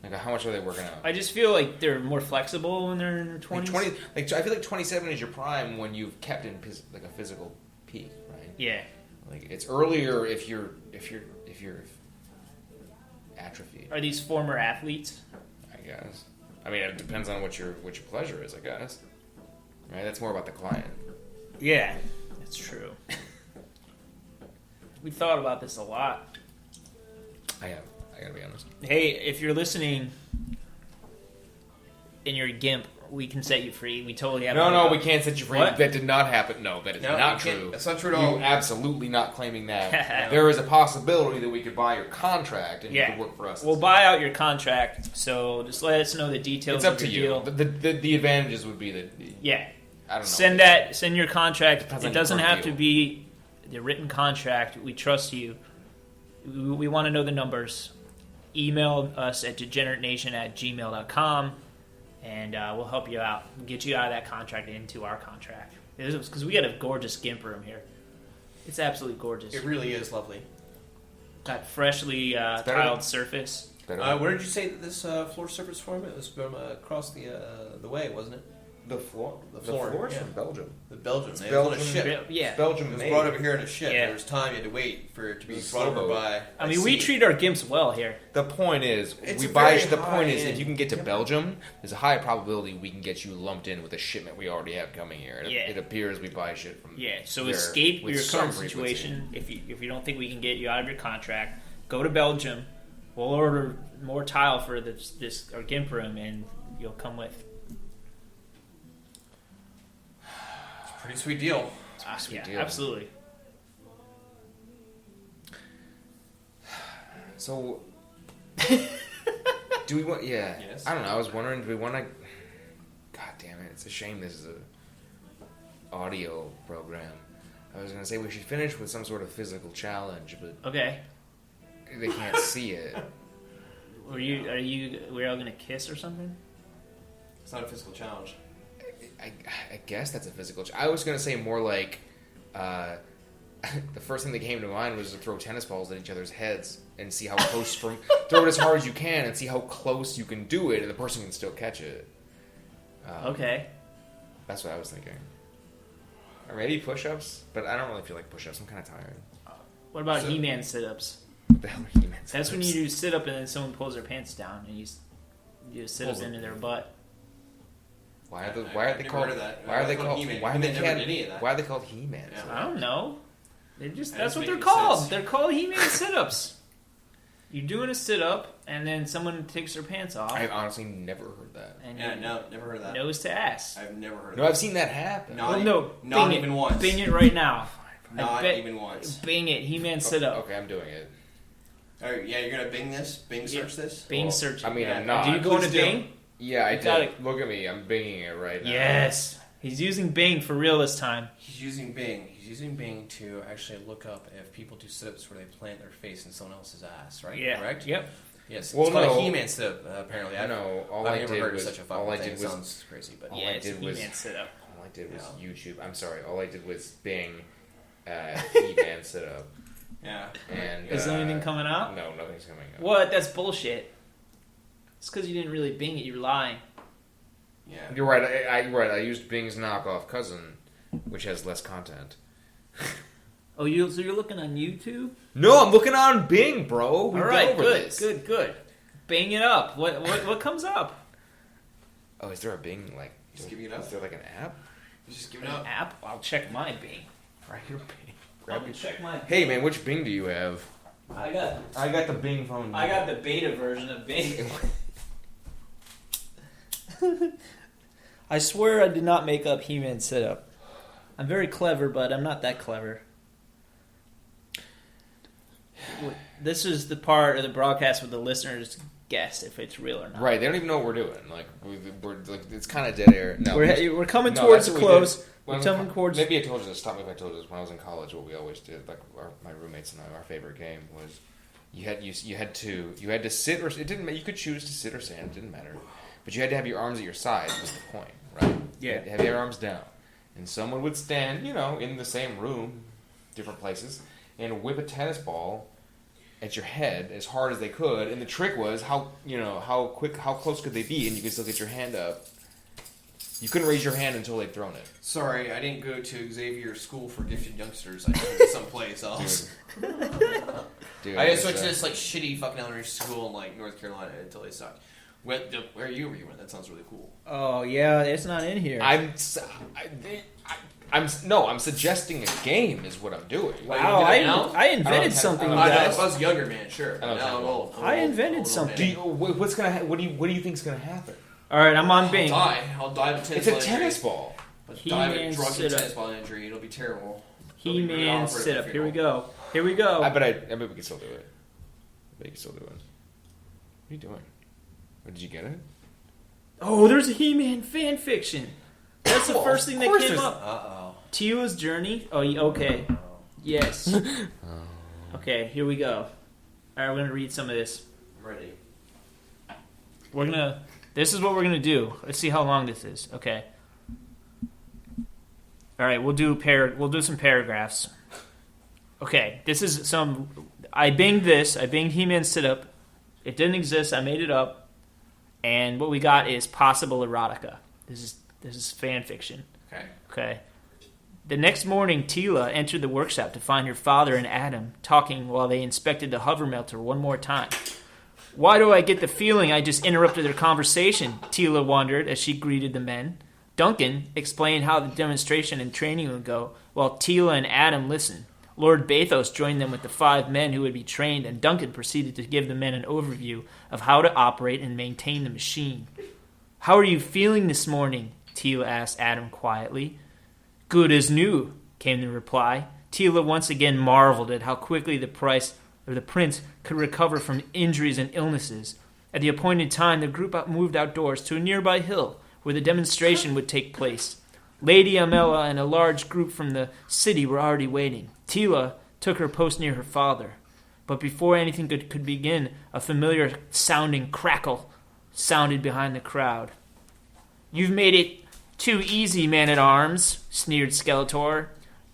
[SPEAKER 2] Like, how much are they working out?
[SPEAKER 1] I just feel like they're more flexible when they're in their 20s.
[SPEAKER 2] I feel like 27 is your prime when you've kept in like a physical peak, right?
[SPEAKER 1] Yeah.
[SPEAKER 2] Like, it's earlier if you're atrophied.
[SPEAKER 1] Are these former athletes?
[SPEAKER 2] I guess. I mean, it depends on what your pleasure is, I guess. Right? That's more about the client.
[SPEAKER 1] Yeah. That's true. We thought about this a lot.
[SPEAKER 2] I have. I gotta be honest.
[SPEAKER 1] Hey, if you're listening and you're a GIMP, we can set you free. We totally have.
[SPEAKER 2] No, we can't set you free.
[SPEAKER 1] What?
[SPEAKER 2] That did not happen. No, that is not true.
[SPEAKER 3] That's not true at all.
[SPEAKER 2] You're absolutely not claiming that. There is a possibility that we could buy your contract and you could work for us.
[SPEAKER 1] We'll buy out your contract. So just let us know the details.
[SPEAKER 2] It's up
[SPEAKER 1] of
[SPEAKER 2] to
[SPEAKER 1] your
[SPEAKER 2] you.
[SPEAKER 1] deal.
[SPEAKER 2] The advantages would be that.
[SPEAKER 1] Yeah.
[SPEAKER 2] I don't know.
[SPEAKER 1] Send your contract.
[SPEAKER 2] Depends
[SPEAKER 1] It
[SPEAKER 2] on your
[SPEAKER 1] doesn't
[SPEAKER 2] current
[SPEAKER 1] have to
[SPEAKER 2] deal.
[SPEAKER 1] be the written contract. We trust you. We want to know the numbers. Email us at degeneratenation@gmail.com, and we'll help you out. We'll get you out of that contract into our contract. Because we got a gorgeous GIMP room here. It's absolutely gorgeous.
[SPEAKER 3] It really is lovely.
[SPEAKER 1] Got freshly tiled surface.
[SPEAKER 3] Where did you say that this floor surface form? It was from across the way, wasn't it?
[SPEAKER 2] The floor.
[SPEAKER 3] The floor,
[SPEAKER 2] is
[SPEAKER 3] yeah.
[SPEAKER 2] from Belgium.
[SPEAKER 3] The Belgium.
[SPEAKER 2] It's
[SPEAKER 3] It was on a
[SPEAKER 2] Belgium.
[SPEAKER 3] ship.
[SPEAKER 1] Yeah.
[SPEAKER 2] Belgium
[SPEAKER 3] It was
[SPEAKER 2] made.
[SPEAKER 3] brought over here in a ship.
[SPEAKER 1] Yeah.
[SPEAKER 3] There was time you had to wait for it to be
[SPEAKER 2] It was
[SPEAKER 3] brought over
[SPEAKER 2] slow-boat.
[SPEAKER 3] by.
[SPEAKER 1] I mean, we treat our GIMPs well here.
[SPEAKER 2] The point is,
[SPEAKER 3] It's
[SPEAKER 2] we
[SPEAKER 3] a
[SPEAKER 2] buy.
[SPEAKER 3] very
[SPEAKER 2] The point is,
[SPEAKER 3] high-end
[SPEAKER 2] if you can get to
[SPEAKER 3] GIMP.
[SPEAKER 2] Belgium, there's a high probability we can get you lumped in with a shipment we already have coming here. It appears we buy shit from.
[SPEAKER 1] Yeah, so
[SPEAKER 2] there
[SPEAKER 1] escape
[SPEAKER 2] with
[SPEAKER 1] your
[SPEAKER 2] some
[SPEAKER 1] current
[SPEAKER 2] frequency.
[SPEAKER 1] situation. If you don't think we can get you out of your contract, go to Belgium. We'll order more tile for this our GIMP room, and you'll come with.
[SPEAKER 3] Pretty sweet deal.
[SPEAKER 2] Sweet
[SPEAKER 1] Yeah,
[SPEAKER 2] deal.
[SPEAKER 1] absolutely.
[SPEAKER 2] So, do we want? Yeah,
[SPEAKER 3] Yes.
[SPEAKER 2] I don't know. I was wondering, do we want to? God damn it! It's a shame this is a audio program. I was gonna say we should finish with some sort of physical challenge, but
[SPEAKER 1] Okay.
[SPEAKER 2] they can't see it.
[SPEAKER 1] We're all gonna kiss or something?
[SPEAKER 3] It's not a physical challenge.
[SPEAKER 2] I guess that's a physical. I was gonna say more like, the first thing that came to mind was to throw tennis balls at each other's heads and see how close throw it as hard as you can and see how close you can do it, and the person can still catch it.
[SPEAKER 1] Okay.
[SPEAKER 2] That's what I was thinking. Or maybe push-ups, but I don't really feel like push-ups. I'm kind of tired.
[SPEAKER 1] What about He-Man sit-ups?
[SPEAKER 2] What the hell are He-Man
[SPEAKER 1] That's when
[SPEAKER 2] sit-ups?
[SPEAKER 1] you do sit-up and then someone pulls their pants down and you do sit-ups into their butt.
[SPEAKER 2] Why are they
[SPEAKER 3] I've
[SPEAKER 2] called?
[SPEAKER 3] never heard of that.
[SPEAKER 2] Why are they
[SPEAKER 3] I've heard
[SPEAKER 2] called?
[SPEAKER 3] He-Man.
[SPEAKER 2] Why are they
[SPEAKER 3] He-Man never did any of that.
[SPEAKER 2] Why are they called He-Man?
[SPEAKER 3] Yeah.
[SPEAKER 1] I don't know. That's
[SPEAKER 3] doesn't
[SPEAKER 1] what
[SPEAKER 3] make
[SPEAKER 1] they're
[SPEAKER 3] any
[SPEAKER 1] called.
[SPEAKER 3] sense.
[SPEAKER 1] They're called He-Man sit-ups. You're doing a sit-up, and then someone takes their pants off.
[SPEAKER 2] I've honestly never heard that.
[SPEAKER 1] And
[SPEAKER 3] Yeah,
[SPEAKER 1] you
[SPEAKER 3] no, never heard of that.
[SPEAKER 1] nose to ass.
[SPEAKER 3] I've never heard of
[SPEAKER 2] No,
[SPEAKER 3] that.
[SPEAKER 2] I've seen that happen.
[SPEAKER 3] Not
[SPEAKER 1] Well,
[SPEAKER 3] even-
[SPEAKER 1] no,
[SPEAKER 3] not
[SPEAKER 1] bing
[SPEAKER 3] even
[SPEAKER 1] it.
[SPEAKER 3] once.
[SPEAKER 1] Bing it right now.
[SPEAKER 3] Not
[SPEAKER 1] bet-
[SPEAKER 3] even once.
[SPEAKER 1] Bing it. He-Man sit-up.
[SPEAKER 2] Okay, I'm doing it.
[SPEAKER 3] All right, yeah, you're gonna Bing this? Bing search this?
[SPEAKER 1] Bing
[SPEAKER 2] Well,
[SPEAKER 1] search it.
[SPEAKER 2] I mean,
[SPEAKER 3] Yeah.
[SPEAKER 2] I'm not.
[SPEAKER 1] Do you go into
[SPEAKER 3] Please do.
[SPEAKER 1] Bing?
[SPEAKER 2] Yeah, I
[SPEAKER 1] You gotta-
[SPEAKER 2] did. Look at me. I'm binging it right now.
[SPEAKER 1] Yes. He's using Bing for real this time.
[SPEAKER 3] He's using Bing. He's using Bing to actually look up if people do sit-ups where they plant their face in someone else's ass, right?
[SPEAKER 1] Yeah.
[SPEAKER 3] Correct?
[SPEAKER 1] Yep.
[SPEAKER 3] Yes.
[SPEAKER 2] Well,
[SPEAKER 3] it's called
[SPEAKER 2] no.
[SPEAKER 3] a He-Man sit-up, apparently.
[SPEAKER 2] I know. All
[SPEAKER 3] I've
[SPEAKER 2] I
[SPEAKER 3] never
[SPEAKER 2] did
[SPEAKER 3] heard
[SPEAKER 2] was
[SPEAKER 3] of such a fucking
[SPEAKER 2] all I
[SPEAKER 3] thing.
[SPEAKER 2] did
[SPEAKER 3] It
[SPEAKER 2] was
[SPEAKER 3] sounds crazy, but
[SPEAKER 2] all
[SPEAKER 1] Yeah,
[SPEAKER 2] I
[SPEAKER 1] it's a
[SPEAKER 2] did was
[SPEAKER 1] He-Man sit-up.
[SPEAKER 2] all I did was
[SPEAKER 3] Yeah.
[SPEAKER 2] YouTube. I'm sorry. All I did was Bing He-Man sit up.
[SPEAKER 3] yeah.
[SPEAKER 2] And
[SPEAKER 1] Is anything coming out?
[SPEAKER 2] No, nothing's coming up.
[SPEAKER 1] What? That's bullshit. It's because you didn't really Bing it. You're lying.
[SPEAKER 3] Yeah.
[SPEAKER 2] You're right. I used Bing's knockoff cousin, which has less content.
[SPEAKER 1] Oh, so you're looking on YouTube?
[SPEAKER 2] No, I'm looking on Bing, bro. We've
[SPEAKER 1] All
[SPEAKER 2] been
[SPEAKER 1] right,
[SPEAKER 2] over
[SPEAKER 1] good,
[SPEAKER 2] this.
[SPEAKER 1] good. Bang it up. What comes up?
[SPEAKER 2] Oh, is there a Bing
[SPEAKER 3] Just give it up.
[SPEAKER 2] Is there like an app?
[SPEAKER 3] Just give it
[SPEAKER 1] An
[SPEAKER 3] up.
[SPEAKER 1] app? I'll check my Bing.
[SPEAKER 2] Right here, Bing.
[SPEAKER 1] Let me check my.
[SPEAKER 2] Hey man, which Bing do you have?
[SPEAKER 1] I got
[SPEAKER 2] the Bing phone.
[SPEAKER 1] the beta version of Bing. I swear I did not make up He-Man sit-up. I'm very clever, but I'm not that clever. This is the part of the broadcast where the listeners guess if it's real or not.
[SPEAKER 2] Right, they don't even know what we're doing. Like we're like, it's kind of dead air. No,
[SPEAKER 1] we're coming towards the close.
[SPEAKER 2] Maybe I told you this. Stop me if I told you this. When I was in college, what we always did, like my roommates and I, our favorite game was you had to sit or it didn't. You could choose to sit or stand. It didn't matter, but you had to have your arms at your side. Was the point, right?
[SPEAKER 1] Yeah.
[SPEAKER 2] You had to have your arms down, and someone would stand, in the same room, different places, and whip a tennis ball at your head as hard as they could, and the trick was how close could they be, and you could still get your hand up. You couldn't raise your hand until they'd thrown it.
[SPEAKER 3] Sorry, I didn't go to Xavier School for Gifted Youngsters. I went to someplace else.
[SPEAKER 2] Dude,
[SPEAKER 3] I just went to this shitty fucking elementary school in North Carolina until they sucked. Where you went? That sounds really cool.
[SPEAKER 1] Oh yeah, it's not in here.
[SPEAKER 2] I'm suggesting a game is what I'm doing.
[SPEAKER 1] Wow, I invented something, you guys.
[SPEAKER 3] I was a younger man, sure.
[SPEAKER 2] I'm
[SPEAKER 3] old.
[SPEAKER 1] I invented something.
[SPEAKER 2] What do you think is gonna happen?
[SPEAKER 1] All right, I'm on Bing.
[SPEAKER 3] I'll die of a tennis ball.
[SPEAKER 2] It's a tennis ball.
[SPEAKER 3] Die of a drunken tennis ball injury. It'll be terrible.
[SPEAKER 1] He-Man sit-up. Here we go. I bet we can still do it. What are you doing? Did you get it? Oh, there's a He-Man fan fiction. That's the first thing that came up.
[SPEAKER 3] Uh-oh.
[SPEAKER 1] Tia's journey. Oh, okay. Yes. Okay, here we go. All right, we're going to read some of this.
[SPEAKER 3] I'm ready.
[SPEAKER 1] This is what we're going to do. Let's see how long this is. Okay. All right, we'll do some paragraphs. Okay, this is I binged this. I binged He-Man sit-up. It didn't exist. I made it up. And what we got is possible erotica. This is fan fiction. Okay. The next morning, Tila entered the workshop to find her father and Adam talking while they inspected the hover melter one more time. Why do I get the feeling I just interrupted their conversation? Tila wondered as she greeted the men. Duncan explained how the demonstration and training would go, while Tila and Adam listened. Lord Bathos joined them with the 5 men who would be trained, and Duncan proceeded to give the men an overview of how to operate and maintain the machine. How are you feeling this morning? Tila asked Adam quietly. Good as new, came the reply. Tila once again marveled at how quickly the prince could recover from injuries and illnesses. At the appointed time, the group moved outdoors to a nearby hill where the demonstration would take place. Lady Amela and a large group from the city were already waiting. Tila took her post near her father. But before anything could begin, a familiar-sounding crackle sounded behind the crowd. You've made it too easy, man-at-arms, sneered Skeletor.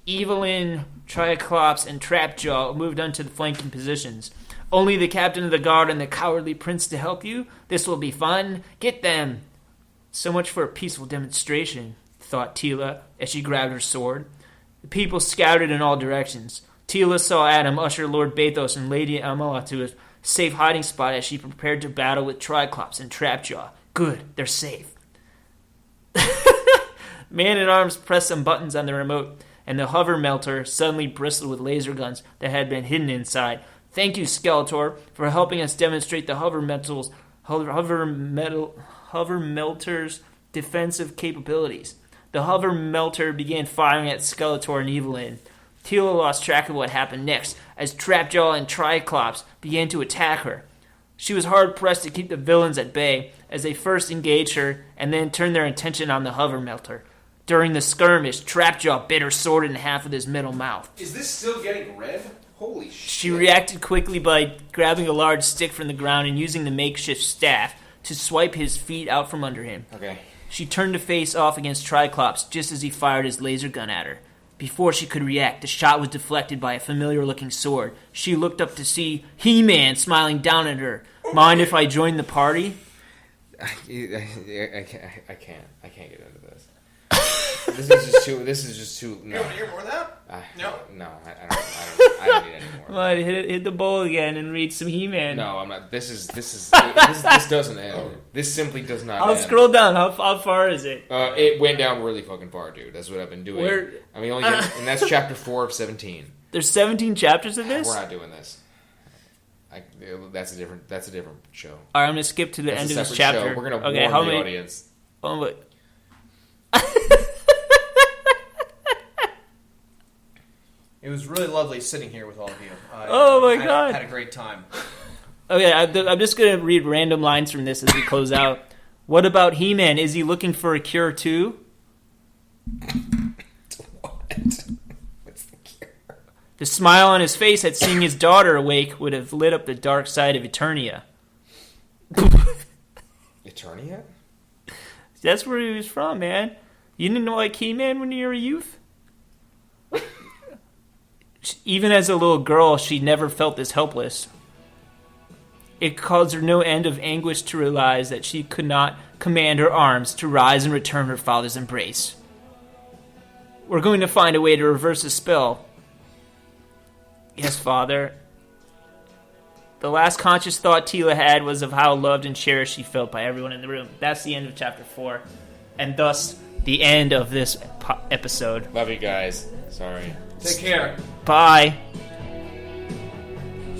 [SPEAKER 1] Evelyn, Triclops, and Trapjaw moved onto the flanking positions. Only the captain of the guard and the cowardly prince to help you? This will be fun. Get them! So much for a peaceful demonstration, thought Tila as she grabbed her sword. The people scouted in all directions. Tila saw Adam usher Lord Bathos and Lady Amela to a safe hiding spot as she prepared to battle with Triclops and Trapjaw. Good, they're safe. Man-at-Arms pressed some buttons on the remote, and the hover melter suddenly bristled with laser guns that had been hidden inside. Thank you, Skeletor, for helping us demonstrate the hover melter's defensive capabilities. The hover melter began firing at Skeletor and Evelyn. Tila lost track of what happened next as Trapjaw and Triclops began to attack her. She was hard-pressed to keep the villains at bay as they first engaged her and then turned their attention on the hover melter. During the skirmish, Trapjaw bit her sword in half with his middle mouth.
[SPEAKER 2] Is this still getting red? Holy shit.
[SPEAKER 1] She reacted quickly by grabbing a large stick from the ground and using the makeshift staff to swipe his feet out from under him.
[SPEAKER 2] Okay.
[SPEAKER 1] She turned to face off against Triclops just as he fired his laser gun at her. Before she could react, the shot was deflected by a familiar-looking sword. She looked up to see He-Man smiling down at her. Mind if I join the party?
[SPEAKER 2] I can't get into this. This is just too. No.
[SPEAKER 3] You want to hear more of that? No.
[SPEAKER 2] No, I don't need any more.
[SPEAKER 1] Come on, hit the bowl again and read some He-Man.
[SPEAKER 2] No, I'm not. This doesn't end. This simply does not.
[SPEAKER 1] I'll scroll down. How far is it?
[SPEAKER 2] It went down really fucking far, dude. That's what I've been doing. And that's chapter 4 of 17.
[SPEAKER 1] There's 17 chapters of this.
[SPEAKER 2] We're not doing this. That's a different show.
[SPEAKER 1] All right, I'm gonna skip to the end of this chapter.
[SPEAKER 2] Show. We're gonna warn the audience.
[SPEAKER 1] Oh, wait.
[SPEAKER 4] It was really lovely sitting here with all of you.
[SPEAKER 1] Oh my God.
[SPEAKER 4] Had a great time.
[SPEAKER 1] Okay, I'm just going to read random lines from this as we close out. What about He-Man? Is he looking for a cure too?
[SPEAKER 2] What? What's the cure?
[SPEAKER 1] The smile on his face at seeing his daughter awake would have lit up the dark side of Eternia.
[SPEAKER 2] Eternia?
[SPEAKER 1] That's where he was from, man. You didn't know like He-Man when you were a youth? Even as a little girl, she never felt this helpless. It caused her no end of anguish to realize that she could not command her arms to rise and return her father's embrace. We're going to find a way to reverse the spell. Yes, Father. The last conscious thought Teela had was of how loved and cherished she felt by everyone in the room. That's the end of chapter 4. And thus, the end of this episode.
[SPEAKER 2] Love you guys. Sorry.
[SPEAKER 4] Take care.
[SPEAKER 1] Bye.